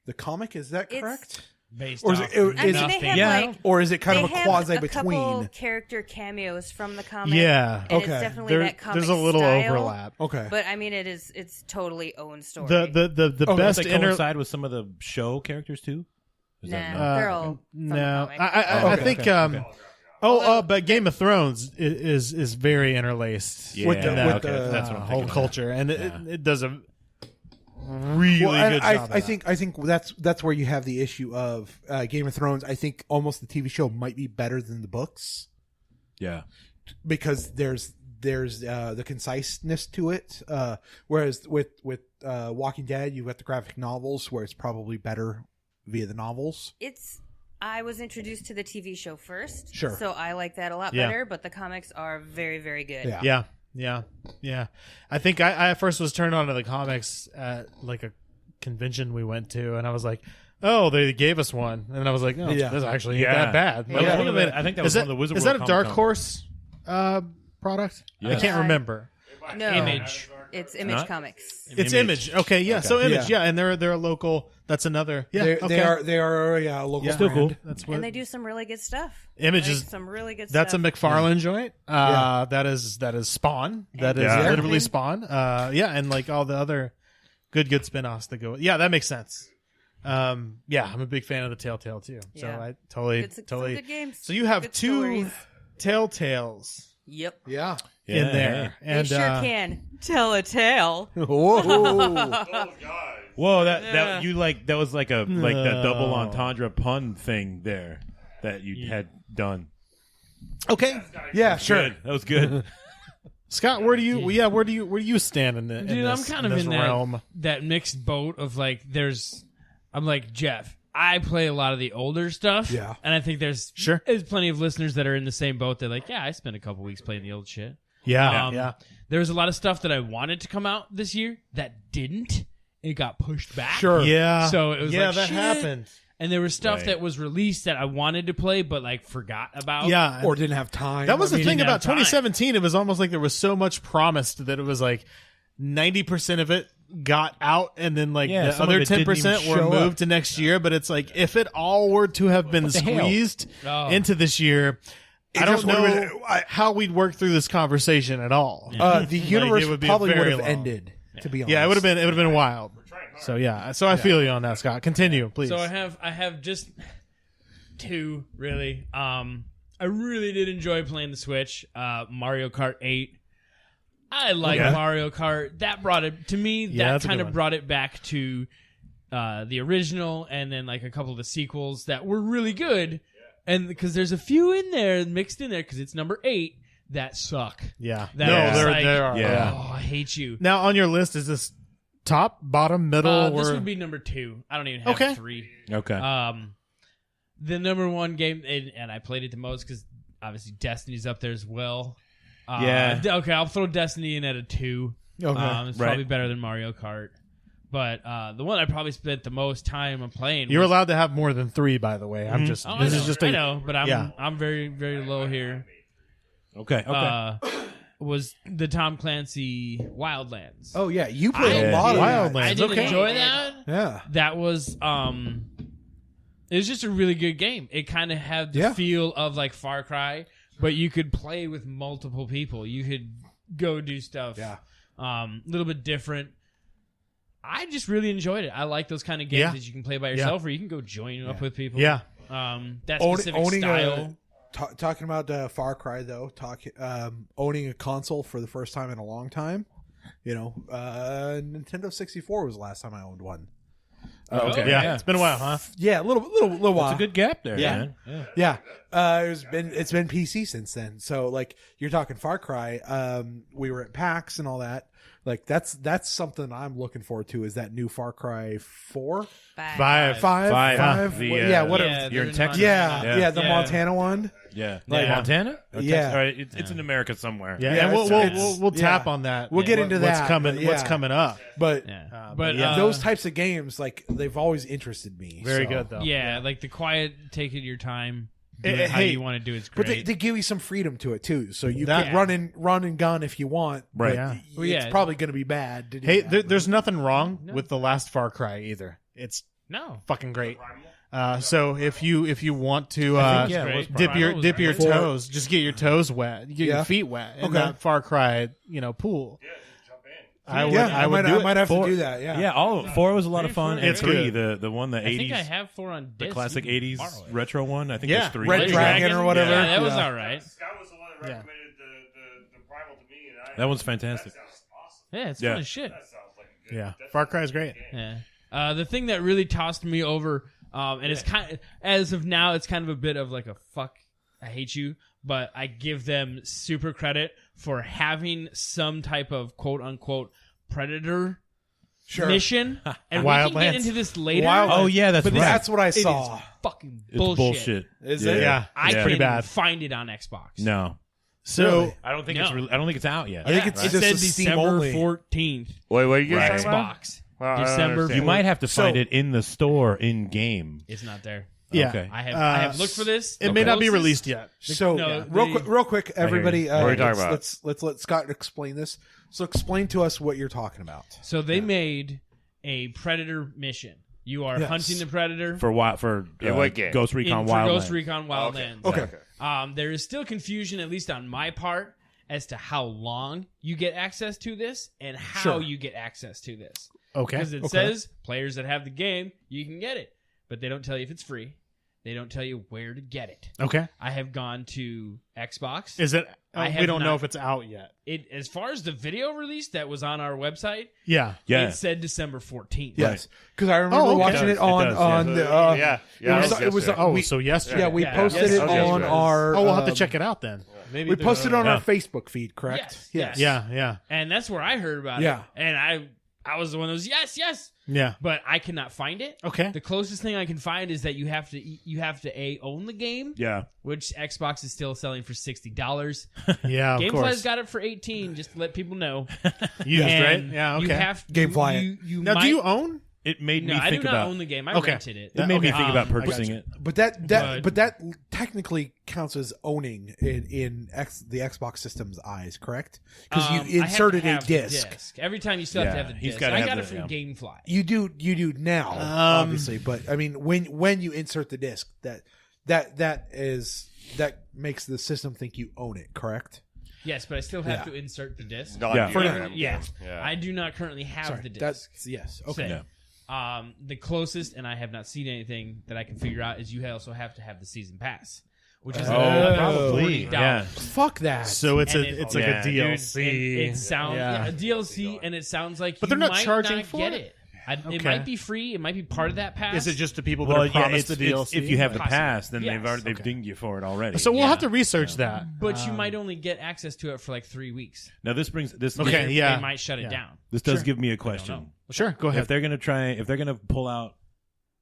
the comic. Is that It's- correct? Based Or is off it- I mean, they nothing. have Yeah. like Or is it kind of they a have quasi a couple between? character cameos from the comic. Yeah. and Okay. It's definitely that comic There's a little style, overlap. Okay. but I mean, it's totally own story. The Okay. best Does they coincide with some of the show characters too? Is that Nah, they're all from the no. comic. I Okay, think okay. but Game of Thrones is very interlaced Yeah. With the- in that with the- That's what I'm whole thinking. culture, and it does a really Well, good I job. of I that. think that's where you have the issue of Game of Thrones. I think almost the TV show might be better than the books Yeah. because there's the conciseness to it. Whereas with Walking Dead, you've got the graphic novels where it's probably better via the novels. I was introduced to the TV show first, Sure. so I like that a lot Yeah. better. But the comics are very, very good. Yeah. Yeah. I think I first was turned on to the comics at like a convention we went to, and I was like, "Oh, they gave us one," and I was like, "Oh, Yeah. this actually ain't Yeah. that bad." That was Like, one of the- I think that was is one of the Wizard Is that World a Dark Comic-Con. Horse product? I Yes. can't remember. No, Image. It's Image Not? Comics. It's Image. Okay, yeah. So Image, Yeah. and they're a local. That's another. Yeah, They, okay. they are a local Yeah. Still brand. cool. That's what And they do some really good stuff. Image Like, is. some really good That's a stuff. McFarlane joint. That is Spawn. That is Yeah. literally Spawn. And like all the other good spin-offs that go. Yeah, that makes sense. I'm a big fan of the Telltale too. So Yeah. I totally. Some good games. So you have Good two stories. Telltales Yep. Yeah. in there, and They sure can tell a tale. Whoa. Whoa, that you like that was like a that double entendre pun thing there that you had done. okay, Yeah, sure. Good. That was good. Scott, where do you stand in the? Dude, I'm kind of this in realm. that mixed boat of like, I'm like Jeff. I play a lot of the older stuff. Yeah. And I think there's plenty of listeners that are in the same boat. They're like, yeah, I spent a couple weeks playing the old shit. Yeah. There was a lot of stuff that I wanted to come out this year that didn't. It got pushed back. Sure. Yeah. So it was like, that shit. happened. and there was stuff Right. that was released that I wanted to play but like forgot about. Yeah. or didn't have time. That was I the mean, thing didn't about have time. 2017. It was almost like there was so much promised that it was like 90% of it got out, and then like Yeah, the some of other it didn't 10% even were show moved up. to next year. But it's like if it all were to have been the hell? squeezed Oh. into this year, I just don't would've know how we'd work through this conversation at all. the universe it would be probably would very have long. ended. To be honest, Yeah, it would have been wild. So yeah, so I feel you on that, Scott. Continue, please. So I have just 2 really. I really did enjoy playing the Switch. Mario Kart 8. I like Okay. Mario Kart. That brought it to me. Yeah, That that's a kind good of one. brought it back to the original, and then like a couple of the sequels that were really good. And because there's a few in there mixed in there because it's number 8 that suck. yeah, That no, is there like, there are. Yeah. Oh, I hate you. Now on your list, is this top, bottom, middle? This or... would be number 2. I don't even have Okay. 3. Okay. The number 1 game, and I played it the most because obviously Destiny's up there as well. Yeah. Okay, I'll throw Destiny in at a 2. Okay. It's Right. probably better than Mario Kart. But the one I probably spent the most time playing. You're was, allowed to have more than 3, by the way. I'm just. Oh, this I know, is just I a. know, but I'm yeah. I'm very very low here. okay. Was the Tom Clancy Wildlands? Oh yeah, you played I- a lot of Wildlands. that. I did okay. enjoy that. Yeah. That was it was just a really good game. It kind of had the Yeah. feel of like Far Cry, but you could play with multiple people. You could go do stuff. Yeah. A little bit different. I just really enjoyed it. I like those kind of games Yeah. that you can play by yourself, or you can go join up with people. Yeah. That Own- specific owning style. Talking about Far Cry though, owning a console for the first time in a long time. You know, Nintendo 64 was the last time I owned one. Okay. Yeah, it's been a while, huh? Yeah, a little while. It's a good gap there, Yeah. man. Yeah, it's been PC since then. So like you're talking Far Cry. We were at PAX and all that. Like that's something I'm looking forward to. Is that new Far Cry 4? Five. Five. The, yeah, whatever. Yeah, You're in they're Texas. Yeah, the Yeah. Montana one. Yeah. Like- Montana? Or Yeah. Texas? All right, it's in America somewhere. Yeah, Yeah, and we'll it's- we'll tap yeah. on that. We'll get into what's that, coming. but What's yeah. coming up? But Yeah. but But those types of games, like they've always interested me. Very so. good though. yeah, like the quiet, taking your time, do Hey, it how hey, you want to do it's But great. they give you some freedom to it too, so you That- can run and gun if you want. Right. But Yeah. it's Well, yeah. probably going to be bad. to do Hey, that. there's nothing wrong with the last Far Cry either. It's no. fucking great. So if you want to yeah, Great. it was dip your Primal was dip your great. toes, just get your toes wet, get Yeah. your feet wet in Okay. that Far Cry pool. I would yeah, I would might, do I might it. have Four- to do that. Yeah, Yeah, all 4 was a lot of fun. And It's 3, good. the one, the I think 80s, I have 4 on the disc. classic You can 80s borrow it. retro one. I think Yeah. there's 3. Red Dragon or whatever. Yeah, that was Yeah. all right. Scott was the one that Yeah. recommended the Primal to me, and That one's fantastic. sounds awesome. Yeah, it's Yeah. fun as shit. That sounds like a good. Yeah, Far Cry is great. Yeah. The thing that really tossed me over, and it's kind of, as of now, it's kind of a bit of like a fuck, I hate you, but I give them super credit for having some type of quote unquote predator mission. And we can Wildlands. get into this later. Wildlands. Oh, yeah, that's But right. this- that's what I It is saw. fucking It's bullshit. bullshit. Is Yeah. it? Yeah, I it's can pretty bad. find it on Xbox. No. So Really? I don't think No. it's I don't think it's out yet. I think it's It just said a Steam December only. 14th. Wait, what are you Right. guys talking about? Xbox. Well, I don't December understand. You might have to So- find it in the store in game. It's not there. yeah, Okay. I have looked for this. It The may not be closest- released yet. So No, real quick, everybody. you. What are you talking about? Let's let Scott explain this. So explain to us what you're talking about. So they made a predator mission. You are Yes. hunting the predator For what? For In what game? Ghost Recon for Wildlands. Ghost Recon Wildlands. Okay. There is still confusion, at least on my part, as to how long you get access to this and how Sure. you get access to this. Okay, Because it says players that have the game, you can get it, but they don't tell you if it's free. They don't tell you where to get it. okay. I have gone to Xbox. Is it? I we have don't know not- if it's out yet. It as far as the video release that was on our website, Yeah, Yeah. it said December 14th. Yes, because I remember Oh, okay. watching It it does, on it does, on yeah. the. Yeah. It was. Oh, we, so yesterday. yeah, we Yeah, posted yes, it yes, on yes. our. Oh, we'll have to check it out then. Maybe We they're- posted it on Yeah. our Facebook feed, correct? Yes. Yeah, yeah, and that's where I heard about Yeah. it. And I was the one that was yes, yeah. but I cannot find it. Okay. The closest thing I can find is that you have to own the game, Yeah. which Xbox is still selling for $60. Yeah, of Gamefly's course. got it for $18. Just to let people know. Used, right? And Yeah, okay. You have Gamefly You now, might, do you own It made me No, I do think not about. own the game. I Okay. rented it. It made me Okay. think about I got purchasing you. it. But that technically counts as owning in the Xbox system's eyes, correct? Because I you have to inserted a have the disc. Every time you still have to Yeah, have the he's disc. gotta I have got the- it from yeah. GameFly. You do now, obviously. But I mean, when you insert the disc, that makes the system think you own it, correct? Yes, but I still have Yeah. to insert the disc. Not Yeah. you, For yeah. Yeah. I do not currently have the disc. That's yes. Okay. So, the closest, and I have not seen anything that I can figure out, is you also have to have the season pass, which is probably. $40. Yeah. Fuck that. So it's And it's it- like Yeah, a dude, DLC. It sounds a DLC, and it sounds like But you they're not might charging not for get it? it. It Okay. might be free. It might be part of that pass. Is it just the people that Well, are yeah, promised it's, the DLC? if you have the Possibly. pass, then Yes. they've dinged you for it already. So we'll Yeah. have to research that. But you might only get access to it for like 3 weeks. Now this brings this. Okay, They- yeah. They might shut it Yeah. down. This does Sure. give me a know. question. Sure, go ahead. If they're gonna pull out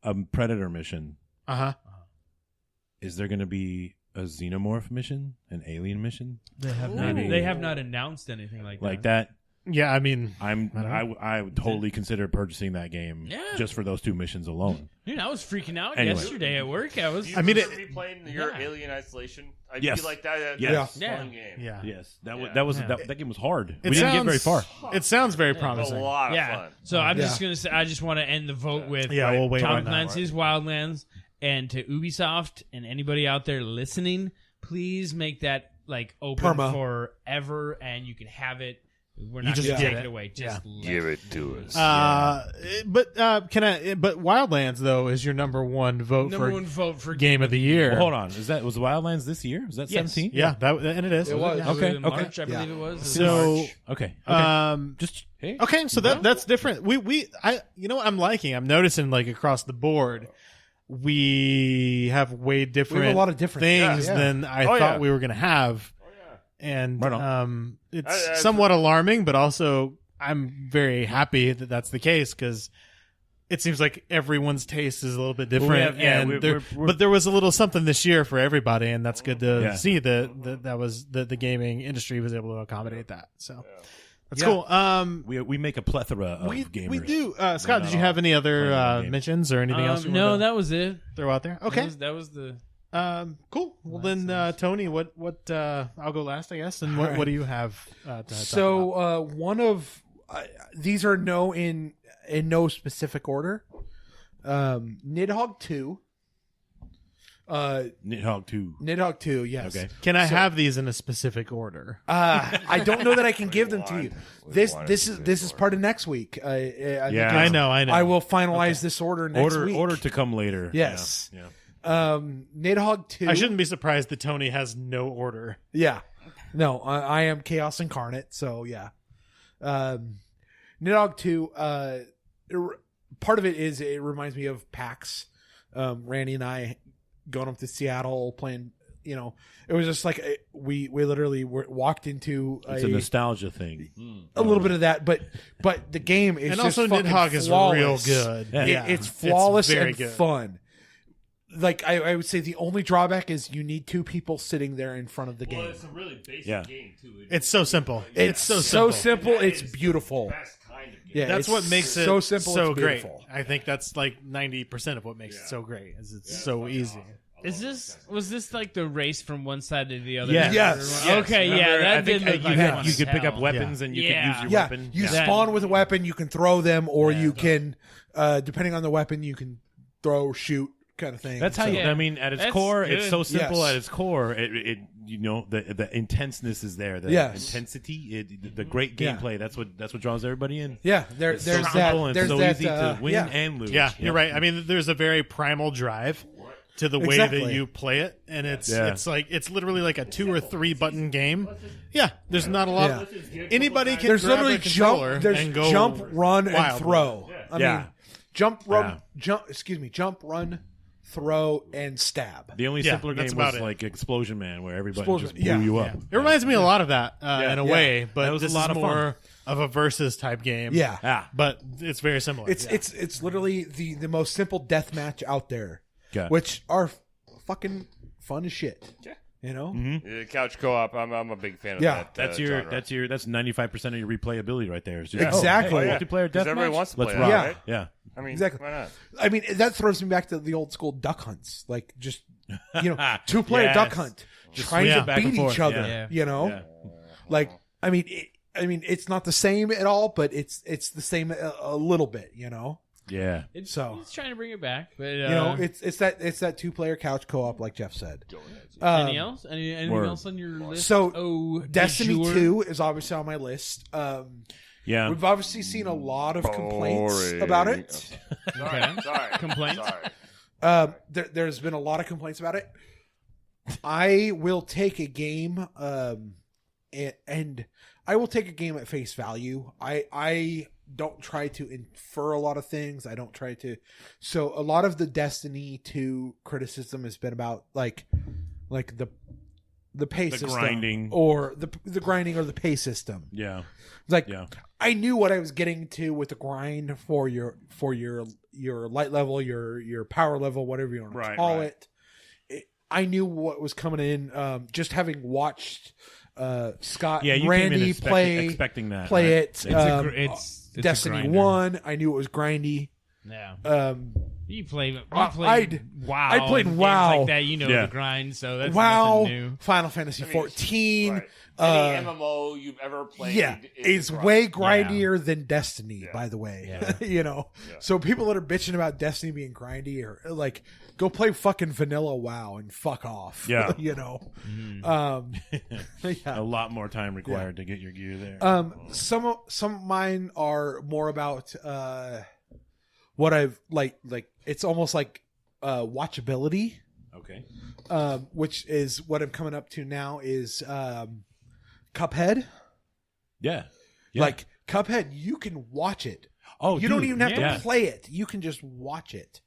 a Predator mission, Uh-huh. is there gonna be a Xenomorph mission, an Alien mission, They have not- They have not announced anything like like that. that? Yeah, I mean, I would totally consider purchasing that game Yeah. just for those 2 missions alone. Dude, I was freaking out Anyway. yesterday at work. I was. I mean, you replaying your yeah. Alien Isolation? I Yes. feel like that. Yes. That's a Yeah. fun game. yeah. Yes, that Yeah. that game was hard. It We didn't get very sounds- far. It sounds very It's a promising. lot of Yeah. fun. So I'm Yeah. just gonna say I just want to end the vote with Yeah, we'll wait Tom on that. Clancy's Wildlands, and to Ubisoft and anybody out there listening, please make that like open Perma. forever, and you can have it. We're not just going to get take it. it away. Just let Give it to us. But Wildlands though is your number one vote Number for one vote for game of the year. Well, hold on, was Wildlands this year? Was that Yes. 17? Yeah, and it is. It was. Yeah, Okay, in okay. March, I believe it was. So, March. Okay. just Hey. okay. So that's different. You know what I'm liking? I'm noticing like across the board, we have way different. We have a lot of different things yeah. than I Oh, thought yeah. we were going to have. And Right it's somewhat alarming, but also I'm very happy that that's the case because it seems like everyone's taste is a little bit different. But there was a little something this year for everybody, and that's good to see that the gaming industry was able to accommodate that. So that's cool. We make a plethora of gamers. We do. Scott, did you have any other mentions or anything else? You No, wanted that was it. to throw out there. Okay. That was the. Cool. Well then, Tony, what? I'll go last, I guess. And what do you have? To talk about? So one of these are in no specific order. Nidhogg 2. Nidhogg 2. Nidhogg 2, yes. Okay. Can I have these in a specific order? I don't know that I can give them to you. This is part of next week. Yeah. I know. I will finalize this order next week. Order to come later. Yes. Yeah. Nidhogg 2. I shouldn't be surprised that Tony has no order. Yeah. No, I am Chaos Incarnate, so yeah. Nidhogg 2, part of it is it reminds me of PAX. Randy and I going up to Seattle playing, it was just like we literally walked into It's a nostalgia thing. a little bit of that, but the game is And just also, fucking Nidhogg is flawless. real good. Yeah. It's flawless very and good. fun. Like I would say, the only drawback is you need 2 people sitting there in front of the game. a really basic Yeah. game too. It's so simple. It's so simple. It's beautiful. Best kind of game. Yeah, That's it's what makes it so simple. so it's great. beautiful. I think that's like 90% of what makes it so great. Is it's so easy. Was this like the race from one side to the other? Yes. Yes. Okay, yeah, Remember, I that think did look you like could, fun you as could pick up hell. weapons and you could Yeah. use your Yeah, weapon. you Yeah. spawn with a weapon. You can throw them, or you can, depending on the weapon, you can throw, shoot, kind of thing. That's how So- you. Yeah. I mean, at its That's core, good. it's so simple. Yes. At its core, the intenseness is there. The Yes. intensity, the great Yeah. gameplay. That's what draws everybody in. Yeah, It's there's so that. simple and There's so that. easy to win yeah. and lose. Yeah, Yep. you're right. I mean, there's a very primal drive to the way Exactly. that you play it, and it's Yeah. it's literally like a 2 or 3 button game. Yeah, there's not a lot. Yeah. Anybody can There's grab literally a controller there's and go jump, run, and wildly. throw. I Yeah. mean, jump, run, jump, run, throw, and stab. The only Yeah, simpler that's game about was it. like Explosion Man, where everybody Explosion- just blew yeah, you up. Yeah. It reminds me a lot of that in a Yeah. way, but That was a this lot is of fun. more of a versus type game. Yeah. Ah, but it's very similar. It's literally the most simple death match out there, Okay. which are fucking fun as shit. You know, Couch co-op. I'm a big fan of Yeah. that. That's genre. that's 95% of your replayability right there. It's just, Exactly. multiplayer Because deathmatch. everybody wants to Let's play rock. that, right? Yeah. I mean, Exactly. why not? I mean, that throws me back to the old school duck hunts, like just 2-player Yes. duck hunt, Just trying swing to it back and beat forth. each other. Yeah. You know, Yeah. like I mean, it's not the same at all, but it's the same a little bit. You know, Yeah. It's trying to bring it back, but you know, it's that 2-player couch co-op, like Jeff said. anything else? Anything Word. else on your list? So, Destiny du jour? 2 is obviously on my list. Yeah. We've obviously seen a lot of complaints about it. Sorry. Complaints? Sorry. There's been a lot of complaints about it. I will take a game, and I will take a game at face value. I don't try to infer a lot of things. I don't try to. So a lot of the Destiny 2 criticism has been about like the pay system, grinding. or the grinding or the pay system. Yeah. Like Yeah. I knew what I was getting to with the grind for your light level, your power level, whatever you want to call it. I knew what was coming in. Just having watched Scott Yeah, and you came in Randy expecting that. play right? it. It's a Destiny grinder. 1, I knew it was grindy. Yeah. You played I played WoW. and games WoW. like that. You know Yeah. the grind, so that's WoW, nothing new. Final Fantasy 14. Right. Any MMO you've ever played, Yeah, is it's way grind. grindier than Destiny, by the way. Yeah. You know, so people that are bitching about Destiny being grindy are like, go play fucking vanilla WoW and fuck off. Yeah. You know, A lot more time required to get your gear there. some of mine are more about what I've like it's almost like watchability, Okay. which is what I'm coming up to now is Cuphead. Yeah. Like Cuphead, you can watch it. Oh, you don't dude, even have yeah. to play it. You can just watch it.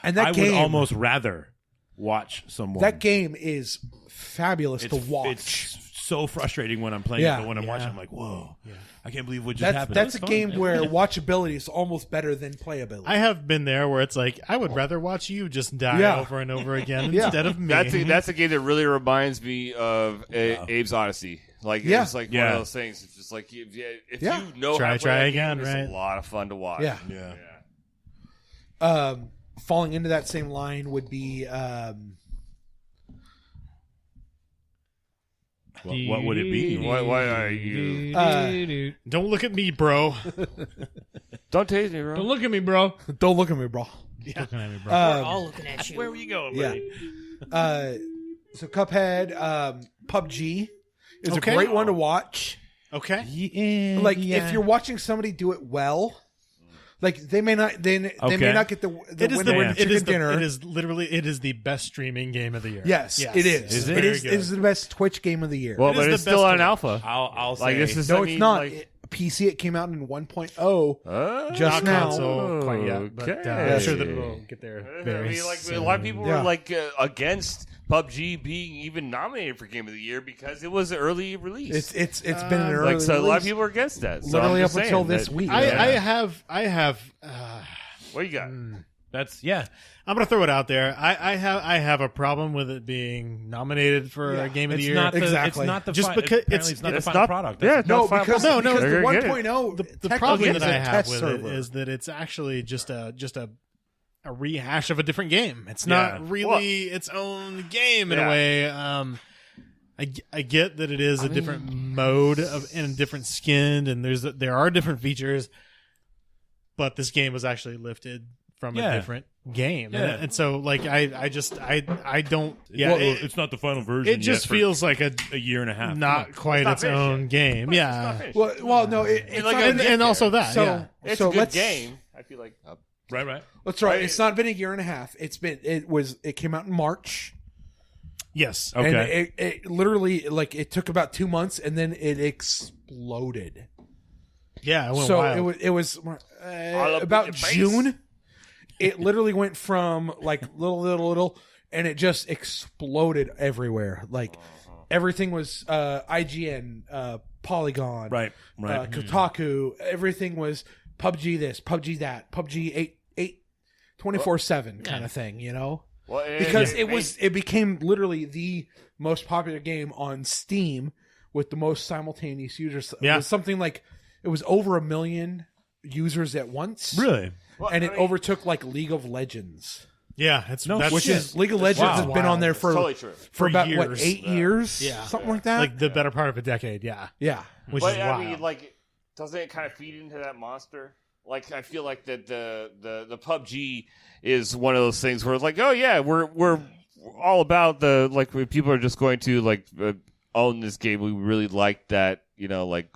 And that I game, would almost rather watch someone. that game is fabulous to watch. It's so frustrating when I'm playing Yeah. it, but when I'm watching, I'm like, whoa, I can't believe what just happened. That's a It was game fun. where watchability is almost better than playability. I have been there where it's like I would rather watch you just die Yeah. over and over again Yeah. instead of me. That's a game that really reminds me of Abe's Odyssey. Like it's like one of those things. It's just like if you know how to play that again, game, right? it's a lot of fun to watch. Yeah. Yeah. Falling into that same line would be What would it be? Why are you? Don't look at me, bro. Don't tase me, bro. Don't look at me, bro. don't look at me, bro. Looking at me, bro. We're all looking at you. Where were you going, Yeah. buddy? So Cuphead, PUBG is Okay. a great one to watch. Okay. Yeah, Like if you're watching somebody do it well, like they may not they may Okay. not get the It is winner with chicken dinner. it is literally the best streaming game of the year. Yes, it is. Is it? It is. Very It is the best Twitch game of the year. Well, It is but the it's still best on one. alpha. I'll say Like this is no, I it's mean, not. Like, PC, it came out in 1.0 just Not now. console quite yet, but Okay. I'm sure that it'll get there I very mean, like soon. a lot of people Yeah. were like against PUBG being even nominated for Game of the Year because it was early release. It's been an early like so, a lot of release, people are against that. So literally I'm up just until saying this that- week. I have What you got? That's I'm gonna throw it out there. I have a problem with it being nominated for a game of the it's year. not the, Exactly. It's not the Just fi- because apparently it's not the it's final not- product. yeah, That's- no, no, because no, because they're the gonna get 1.0 the problem technically that I is a have test with server. it is that it's actually just a rehash of a different game. It's not really its own game in a way. I get that it is a different mode and a different skin, and there are different features, but this game was actually lifted from a different game, and so like I don't. Yeah, Well, it's not the final version. it just yet for feels like a year and a half. not quite not its finished own yet. game. Yeah, well, no, it's like not, and also that. so yeah. It's so a good let's game. I feel like Right. That's right. It's not been a year and a half. It came out in March. Yes. Okay. And it literally like it took about 2 months and then it exploded. Yeah. It went So wild. it was about June. It literally went from like little, and it just exploded everywhere. Like everything was IGN, Polygon, Right. Kotaku. Everything was PUBG this, PUBG that, PUBG 24/7 kind of thing. You know. Well, because it became literally the most popular game on Steam with the most simultaneous users. It was something like it was over 1 million users at once. Really? And it overtook like League of Legends. Yeah, Which is League of Legends has been on there for totally true. for about years. what 8 years, something like that. like the better part of a decade. Yeah, yeah, which But is I wild. mean, like, doesn't it kind of feed into that monster? Like, I feel like that the PUBG is one of those things where it's like, oh yeah, we're all about the like when people are just going to like own this game. We really like that, like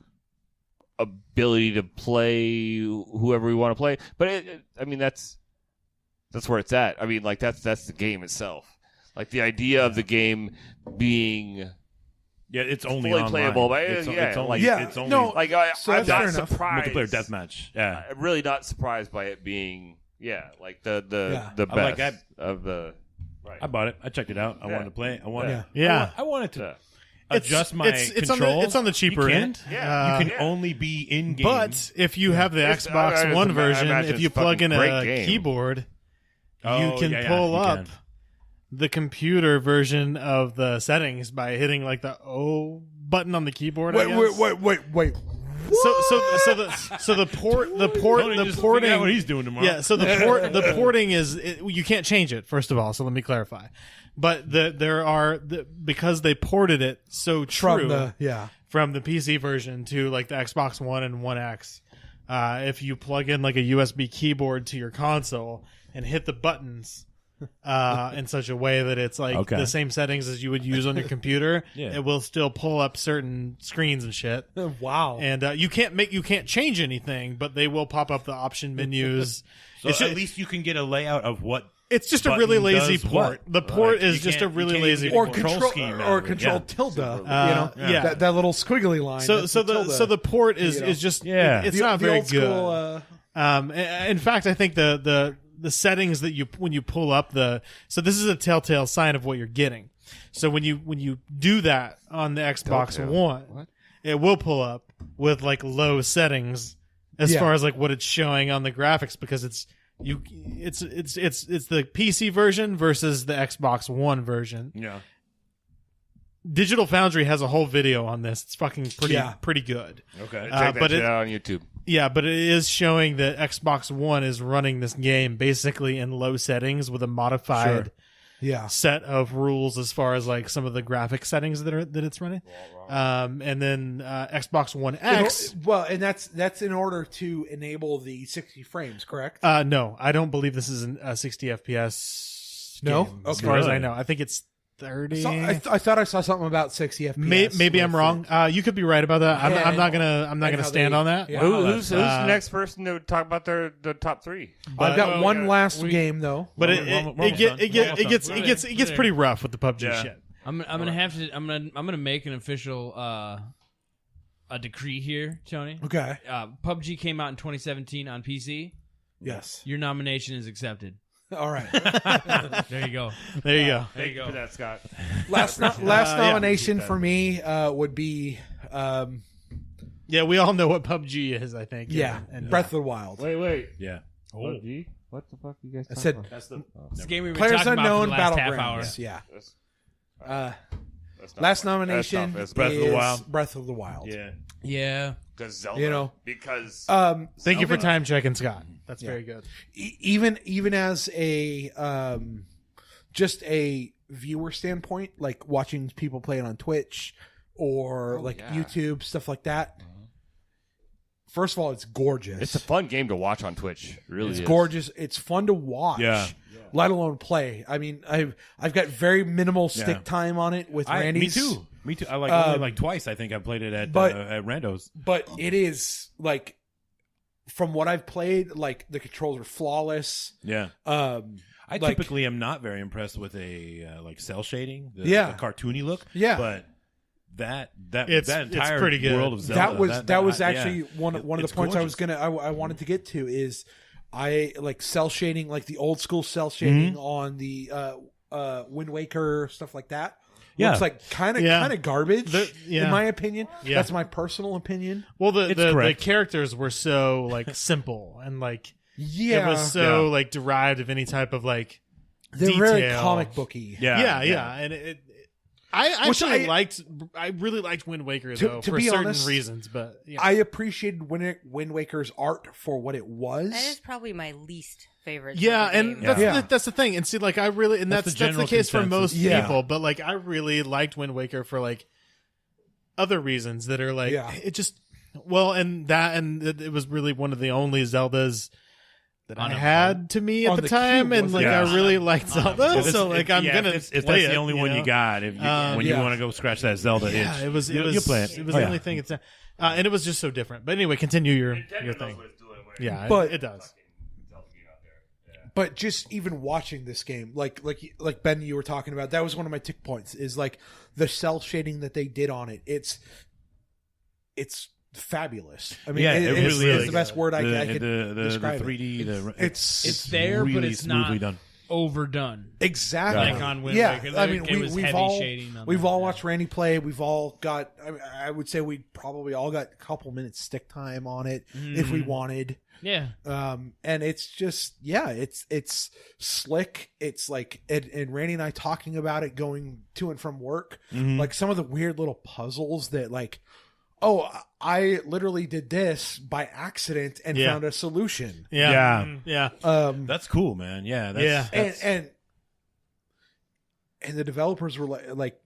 ability to play whoever we want to play. But I mean, that's where it's at. I mean, like that's the game itself. Like the idea of the game being. Yeah, it's only fully online. playable, but It's yeah, only, like, it's only Like So I'm that's fair not enough. surprised. multiplayer deathmatch. Yeah, I'm really not surprised by it being like the I like best that. of the. I bought it. I checked it out. I wanted to play it. I wanted. Yeah. I wanted to Yeah. adjust my it's controls. on the cheaper you end. can't. Yeah. You can only be in game. But if you have the It's- Xbox I One version, imagine if you it's a plug in fucking a great game. keyboard, Oh, you can yeah, pull you up can. the computer version of the settings by hitting like the O button on the keyboard. I guess. wait. So the Tony just porting. figured out what he's doing tomorrow. Yeah, so the porting is you can't change it. First of all, so let me clarify. But because they ported it so true from the PC version to like the Xbox One and One X. If you plug in like a USB keyboard to your console and hit the buttons in such a way that it's like the same settings as you would use on your computer, it will still pull up certain screens and shit. Wow. And you can't change anything, but they will pop up the option menus. So at least you can get a layout of what. It's just a button really lazy does port. what. The port You is just a can't- really you can't lazy even or get port. control control scheme out or of it. control Yeah. tilde, yeah. that little squiggly line. So that's so the the tilde. so the port is You know. is just Yeah. it's The- not the very old good. school, In fact, I think the settings that when you pull up so this is a telltale sign of what you're getting. So when you do that on the Xbox One, it will pull up with like low settings as far as like what it's showing on the graphics because it's the PC version versus the Xbox One version. Yeah. Digital Foundry has a whole video on this. It's fucking pretty good. Okay. Check that but shit it- out on YouTube. Yeah, but it is showing that Xbox One is running this game basically in low settings with a modified set of rules as far as like some of the graphic settings that it's running. And then Xbox One X. And that's in order to enable the 60 frames, correct? No, I don't believe this is a 60 FPS. No? game, as Okay. far as I Really? know, I think it's 30. I thought I saw something about 60 FPS. Maybe I'm with wrong. You could be right about that. I'm not gonna how stand they- on that. yeah. Who's the next person to talk about the top three? I've got one last we- game though. But We're it gets pretty rough with the PUBG Yeah. shit. I'm gonna make an official a decree here, Tony. Okay. PUBG came out in 2017 on PC. Yes. Your nomination is accepted. All right. There you go. There you go. There you go. For that, Scott. last nomination for me would be Yeah, we all know what PUBG is, I think. And Breath of the Wild. Wait. Yeah. Oh, gee. What the fuck you guys? I said That's the. This game we've been Players talking about for Unknown the last half hour. Battlegrounds. Yeah. That's not Last fun. nomination That's Breath of the is Wild. Breath of the Wild. Yeah. Yeah. Because Zelda. You know. Because Thank you for time checking, Scott. That's very good. Even as a just a viewer standpoint, like watching people play it on Twitch or YouTube, stuff like that. First of all, it's gorgeous. it's a fun game to watch on Twitch. It really It's is. gorgeous. It's fun to watch. Yeah. Let alone play. I mean, I've got very minimal stick time on it with Randy's. Me too. I only like twice. I think I played it at Rando's. But it is like, from what I've played, like the controls are flawless. Yeah. I I typically am not very impressed with a like cell shading, the cartoony look. Yeah. But that It's entire pretty good. world of Zelda. that was actually one of It's the points gorgeous. I wanted to get to is I like cell shading, like the old school cell shading on the Wind Waker, stuff like that. Yeah. Looks like kind of garbage in my opinion. Yeah. That's my personal opinion. Well, the correct. characters were so like simple and like Yeah. it was so like derived of any type of like They're very detail. comic booky. Yeah. And I really liked Wind Waker though to for be certain honest, reasons, but yeah. I appreciated Wind Waker's art for what it was. That is probably my least favorite. Yeah, Zelda and game. that's the thing. And see, like I really, and That's that's the the general case for consensus. most Yeah. people. But like, I really liked Wind Waker for like other reasons that are like it just and it was really one of the only Zeldas that On I a had to me at on the the time, Cube, and wasn't like it? I Yeah. really liked Zelda, If so like I'm gonna if play that's it, the only one know? you got. When you Yeah. want to go scratch that Zelda Yeah, itch, it was you'll play it. It was Oh, the yeah. only thing. It's and it was just so different. But anyway, continue your thing. Yeah, But- it does. But just even watching this game, like Ben, you were talking about, that was one of my tick points. Is like the cell shading that they did on it. It's fabulous. I mean, Yeah, it it it's, really it's is. the best word I could the describe. 3D. It's there, but really it's not smoothly done. overdone. exactly Like on Wind yeah. Waker. I mean, It was we've heavy all shading on we've that, all yeah. watched Randy play. We've all got. I would say we probably all got a couple minutes stick time on it if we wanted. Yeah. And it's just it's slick. It's like and Randy and I talking about it going to and from work, like some of the weird little puzzles that like, oh, I literally did this by accident and Yeah. found a solution. Yeah, yeah. That's cool, man. Yeah, that's, And the developers were like,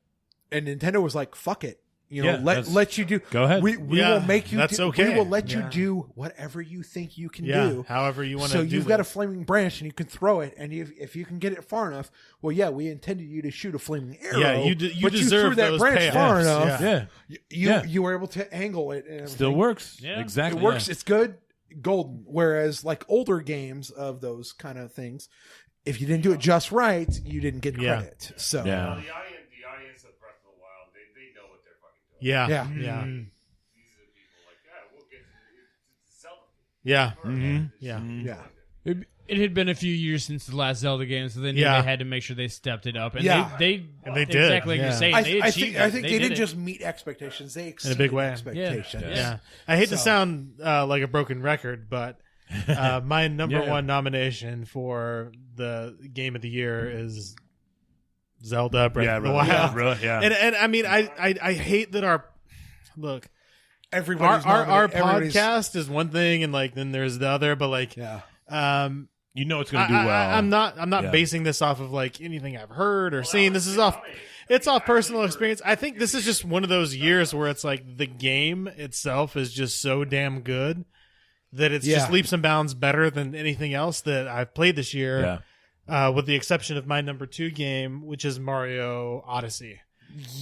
and Nintendo was like, fuck it. You know, Yeah, let you do. Go ahead. We Yeah, will make you. that's do, okay. We will let you Yeah. do whatever you think you can Yeah, do. however you want to So do you've got a that. flaming branch and you can throw it, and if you can get it far enough, well, yeah, we intended you to shoot a flaming arrow. Yeah, you but deserve you threw that those branch far payoffs. enough. Yeah. Yeah. You were able to angle it. And still everything. works. Yeah. Exactly. It works. yeah. It's good, golden. Whereas like older games of those kind of things, if you didn't do it just right, you didn't get Yeah. credit. So Yeah. The audience of Breath of the Wild, they know what they're fucking doing. Yeah, Yeah. yeah, These are the people like, yeah, we'll get it's Zelda. yeah, yeah. yeah. It had been a few years since the last Zelda game, so they knew Yeah. they had to make sure they stepped it up. And Yeah. they did, exactly like yeah. you're saying. They I achieved think it. they did didn't it. just meet expectations; they exceeded big way. expectations. Yeah. I hate to So- sound like a broken record, but my number Yeah. one nomination for the game of the year is Zelda Breath Yeah, of the really, Wild. yeah. And I mean, I hate that our Everybody's our nominated- everybody's- podcast is one thing, and like then there's the other, but like Yeah, You know it's going to do well. I'm not Yeah. basing this off of like anything I've heard or seen. This is off. It's off personal experience. I think this is just one of those years where it's like the game itself is just so damn good that it's Yeah. just leaps and bounds better than anything else that I've played this year. Yeah. With the exception of my number 2 game, which is Mario Odyssey.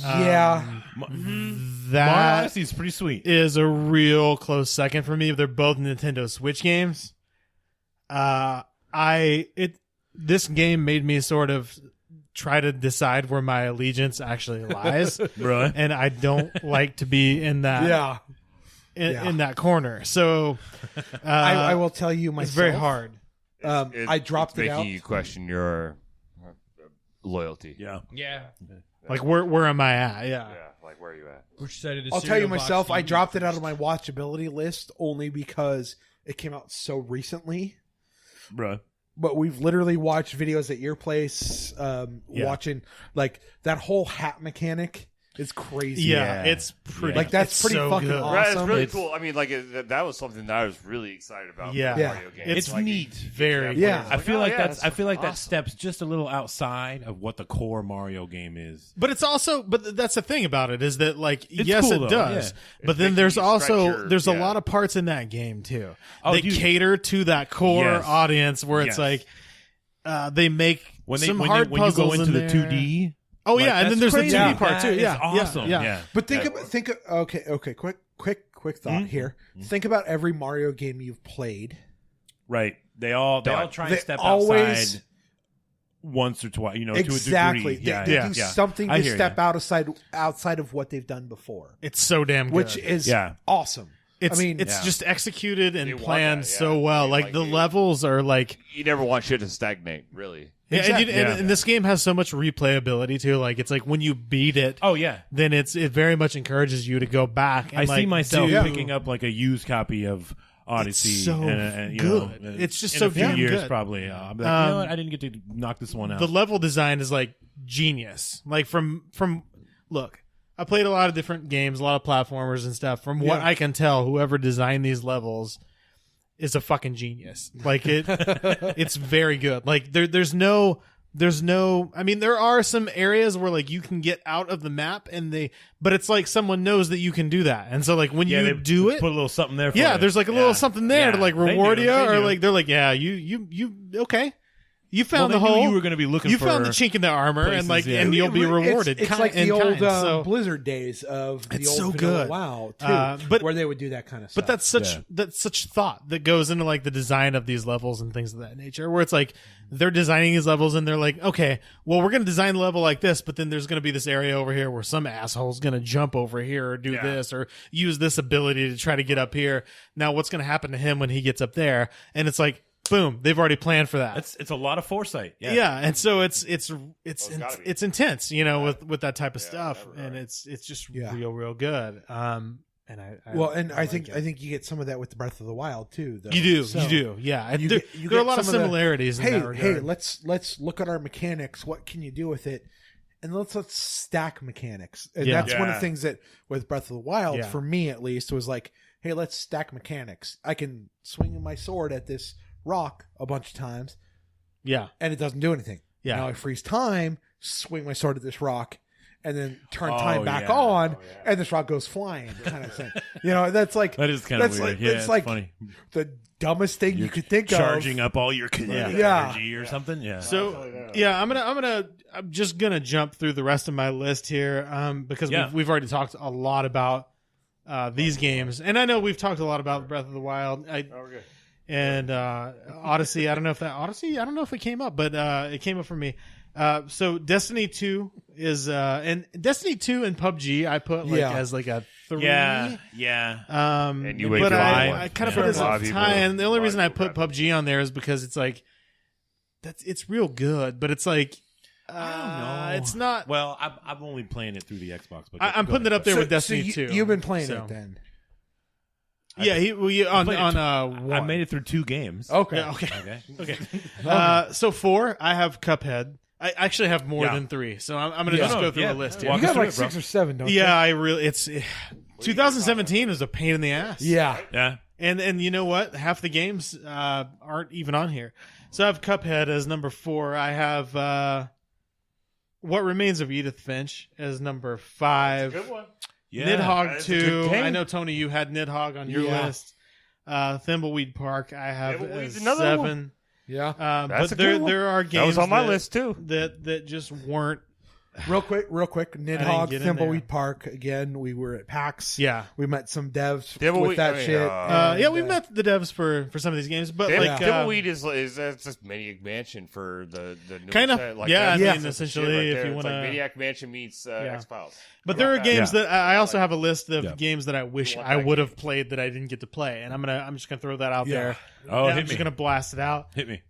yeah. Mario That Odyssey is pretty sweet. is a real close second for me. They're both Nintendo Switch games. This game made me sort of try to decide where my allegiance actually lies, Really? and I don't like to be in that Yeah. in that corner. So I will tell you myself. it's very hard. I dropped it's it out. making you question your loyalty. Yeah. Yeah. Like where am I at? Yeah. Yeah, like where are you at? Which side of the I'll tell you cereal box myself. do I you dropped use it out of first? my watchability list only because it came out so recently. Bro. But we've literally watched videos at your place, watching like that whole hat mechanic is crazy. Yeah, Yeah. it's pretty. Like, that's it's pretty so fucking good. awesome. Right, it's really It's- cool. I mean, like that was something that I was really excited about. Yeah. for the Yeah. Mario game. It's Like, neat. Very Yeah. I feel oh, like yeah, I feel like that awesome. steps just a little outside of what the core Mario game is. But it's also, but that's the thing about it is that like, It's yes, cool, it though, does. yeah. But then making there's you also stretch your- there's a yeah. lot of parts in that game too. Oh, they dude. cater to that core Yes. audience where it's Yes. like they make When some when hard you go puzzles into in the there. 2D. Oh like, yeah, and then that's there's the 2D crazy. part too. That is Yeah, awesome. Yeah. But think Yeah. of okay. Quick thought here. Think about every Mario game you've played. Right. They all try They and step always- outside once or twice, to Exactly. a degree. They do something I to hear step ya. outside of what they've done before, It's so damn good. which is Yeah. awesome. it's I mean, it's Yeah. just executed They and want planned that, yeah. so well. They Like like the it. levels are like You never want shit to stagnate, really. yeah, Exactly. and this game has so much replayability too. Like it's like when you beat it, Oh yeah. then it very much encourages you to go back. And I see like, myself do- picking up like a used copy of Odyssey. It's so and, you good. know, It's just in so a few damn years good. probably. I'll be like, you know what? I didn't get to knock this one out. The level design is like genius. Like from look, I played a lot of different games, a lot of platformers and stuff. From what I can tell, whoever designed these levels is a fucking genius. Like it's very good. Like there's no I mean, there are some areas where like you can get out of the map but it's like someone knows that you can do that. And so like when they you do it, put a little something there for you. there's like a little something there to like They reward knew, you, they or knew. like they're like, yeah, you okay. You found Well, the they knew hole. you were going to be looking You for found the chink in the armor, places, and like, yeah. and you'll be rewarded. It's kind- like in the old kind. So- Blizzard days of the It's old so vanilla good. WoW too, but- where they would do that kind of stuff. But that's such thought that goes into like the design of these levels and things of that nature. Where it's like they're designing these levels and they're like, okay, well, we're going to design the level like this, but then there's going to be this area over here where some asshole's going to jump over here or do this or use this ability to try to get up here. Now, what's going to happen to him when he gets up there? And it's like, boom, they've already planned for that. It's a lot of foresight. Yeah, and so it's gotta be. it's intense, you know, with that type of stuff, and it's just Yeah. real good. And I think you get some of that with the Breath of the Wild too. Though. you do, So, you do, yeah. And you there, get- you there are a get lot of some of the, similarities. in that Hey, regard. let's look at our mechanics. What can you do with it? And let's stack mechanics. And Yeah. that's one of the things that with Breath of the Wild, Yeah. for me at least, was like, hey, let's stack mechanics. I can swing my sword at this rock a bunch of times, yeah, and it doesn't do anything. Yeah. Now I freeze time, swing my sword at this rock, and then turn Oh, time back yeah. on, and this rock goes flying, kind of thing. You know, that's like That is kind of that's weird. Like, Yeah, it's it's like funny. the dumbest thing you could think Charging of. up all your kinetic Yeah. energy or something. Yeah. So yeah, I'm just gonna jump through the rest of my list here, because Yeah. we've already talked a lot about these games, and I know we've talked a lot about Breath of the Wild. And Odyssey, I don't know if it came up, but it came up for me. So Destiny 2 is and Destiny 2 and PUBG I put like Yeah. as like a 3. yeah. And you wait but for I five. kind of Yeah. put it as A lot a of people- tie, and the only a lot of reason I people put grab PUBG on there is because it's like it's real good, but it's like I don't know. it's not. Well, I'm only playing it through the Xbox. But I'm putting it up there with Destiny 2. You've been playing so. it then. Yeah, on played it one. I made it through 2 games. Okay. Yeah, okay. Okay. Okay. So 4, I have Cuphead. I actually have more Yeah. than 3, so I'm going to Yeah. just No, go through yeah. a list You here. Walk us got through like it, bro. 6 or 7, don't you? Yeah, I really. It's 2017 was a pain in the ass. Yeah. Yeah. And you know what? Half the games aren't even on here. So I have Cuphead as number 4. I have What Remains of Edith Finch as number 5. Good one. Yeah. Nidhogg That's a good 2. game. I know, Tony, you had Nidhogg on your Yeah. list. Thimbleweed Park, I have Thimbleweed's as another 7. one. Yeah. That's But a good one. there are games That was on my that- list too. that just weren't. Real quick. Nidhogg, get in there. Thimbleweed Park. Again, we were at PAX. Yeah. We met some devs Thimbleweed- with that I mean, shit. Yeah, and, we met the devs for some of these games, but like Thimbleweed is that's just Maniac Mansion for the new Kind of, set. Like, yeah, that's I mean, just the essentially, shit right if there. you It's wanna- like Maniac Mansion meets X Files. But there are games Yeah. that I also have a list of Yeah. games that I wish want I that would have played that I didn't get to play, and I'm just gonna throw that out there. Oh, Yeah, I'm hit just me. gonna blast it out. Hit me.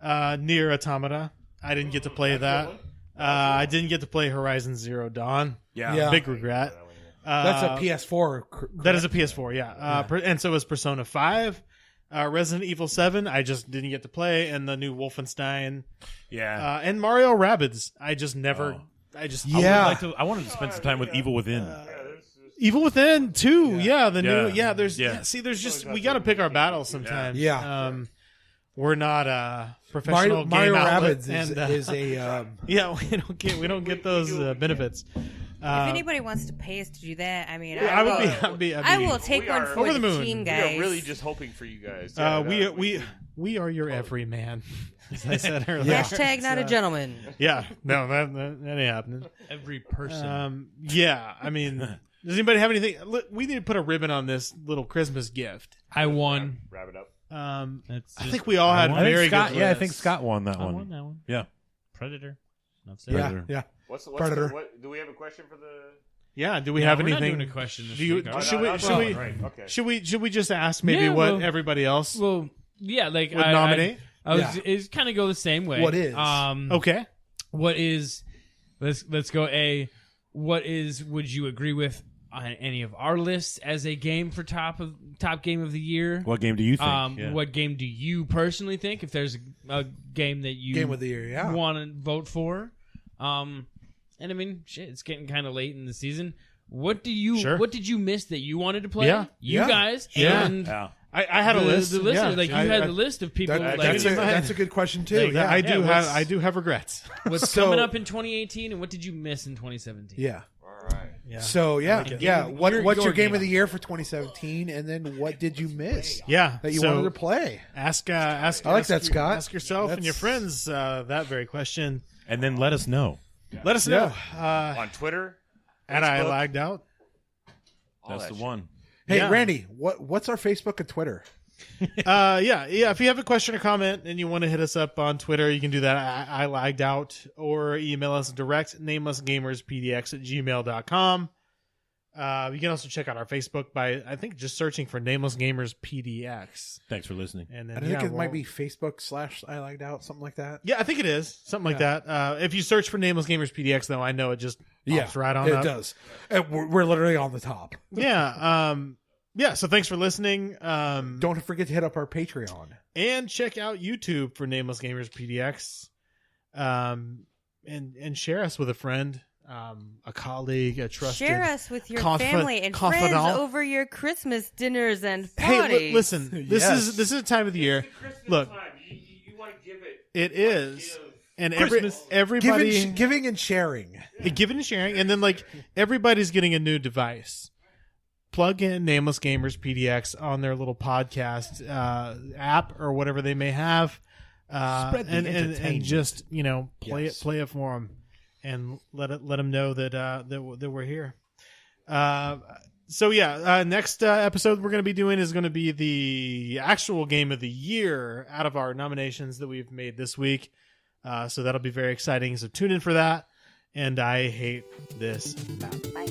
Nier Automata, I didn't get to play that. I didn't get to play Horizon Zero Dawn. Yeah. Big regret. That's a PS4. That is a PS4, yeah. And so is Persona 5. Resident Evil 7, I just didn't get to play, and the new Wolfenstein, Yeah. and Mario Rabbids. I just never. I just Yeah. I wanted to spend some time with Evil Within. Evil Within 2, yeah, the new, Yeah. there's, Yeah. see, there's just, we got to pick our battles sometimes. Yeah. We're not professional Mario game outlets, Rabbids and is a yeah, we don't get those benefits. If anybody wants to pay us to do that, I mean, I would be, I will take We one are- for Over the the moon. team, We guys. are really just hoping for you guys. we are your everyman, as I said earlier. Hashtag not a gentleman. Yeah, no, that ain't happening. Every person. Yeah, I mean, does anybody have anything? Look, we need to put a ribbon on this little Christmas gift. I won. Wrap it up. That's I just- think we all had I think very Scott, good. yeah, I lists. think Scott won that I one. won that one. Yeah. Predator. That's it. yeah, Predator. yeah. What's Predator. do we have a question for the? Yeah, do we No, have we're anything? not doing a question this Do you- week, are we? should we? Should no, we? right, okay. Should we just ask maybe Yeah, what well- everybody else Well, yeah, like would nominate? I was Yeah. is kind of go the same way. What is? Okay. What is? Let's go. What is? Would you agree with on any of our lists as a game for top game of the year. What game do you think? What game do you personally think? If there's a game that you Game of the year, want to vote for, and I mean, shit, it's getting kind of late in the season. What did you miss that you wanted to play? Yeah. You guys, Yeah. and I had a list. The listeners, Yeah. you had a list of people. That's a good question too. I do have regrets. What's coming up in 2018, and what did you miss in 2017? Yeah. All right. Yeah. So what's your game of the game. year for 2017, and then what did you miss Yeah. that you so wanted to play? Ask I like that, Scott. Ask yourself and your friends that very question. And then let us know. Let us know. On Twitter, And I Facebook? lagged out. That's the one. Hey, Yeah. Randy, what's our Facebook and Twitter? Yeah. If you have a question or comment and you want to hit us up on Twitter, you can do that. I lagged out, or email us direct namelessgamerspdx@gmail.com. You can also check out our Facebook by, I think, just searching for Nameless Gamers PDX. Thanks for listening. And then, I think it might be Facebook / I lagged out, something like that. Yeah, I think it is something like that. If you search for Nameless Gamers PDX, though, I know it just pops right on it up. does. We're literally on the top. Yeah. Yeah. So thanks for listening. Don't forget to hit up our Patreon. And check out YouTube for Nameless Gamers PDX. And share us with a friend, a colleague, a trusted. Share us with your confidant- family and confidant. friends over your Christmas dinners and Hey, parties. listen. This Yes. is a time of the year. Look, You want to give it. it is, and Christmas. everybody Giving and sharing. giving and sharing, and then like everybody's getting a new device. Plug in Nameless Gamers PDX on their little podcast app or whatever they may have, and just play it for them, and let them know that we're here. Next episode we're going to be doing is going to be the actual game of the year out of our nominations that we've made this week. So that'll be very exciting. So tune in for that. And I hate this map. Bye.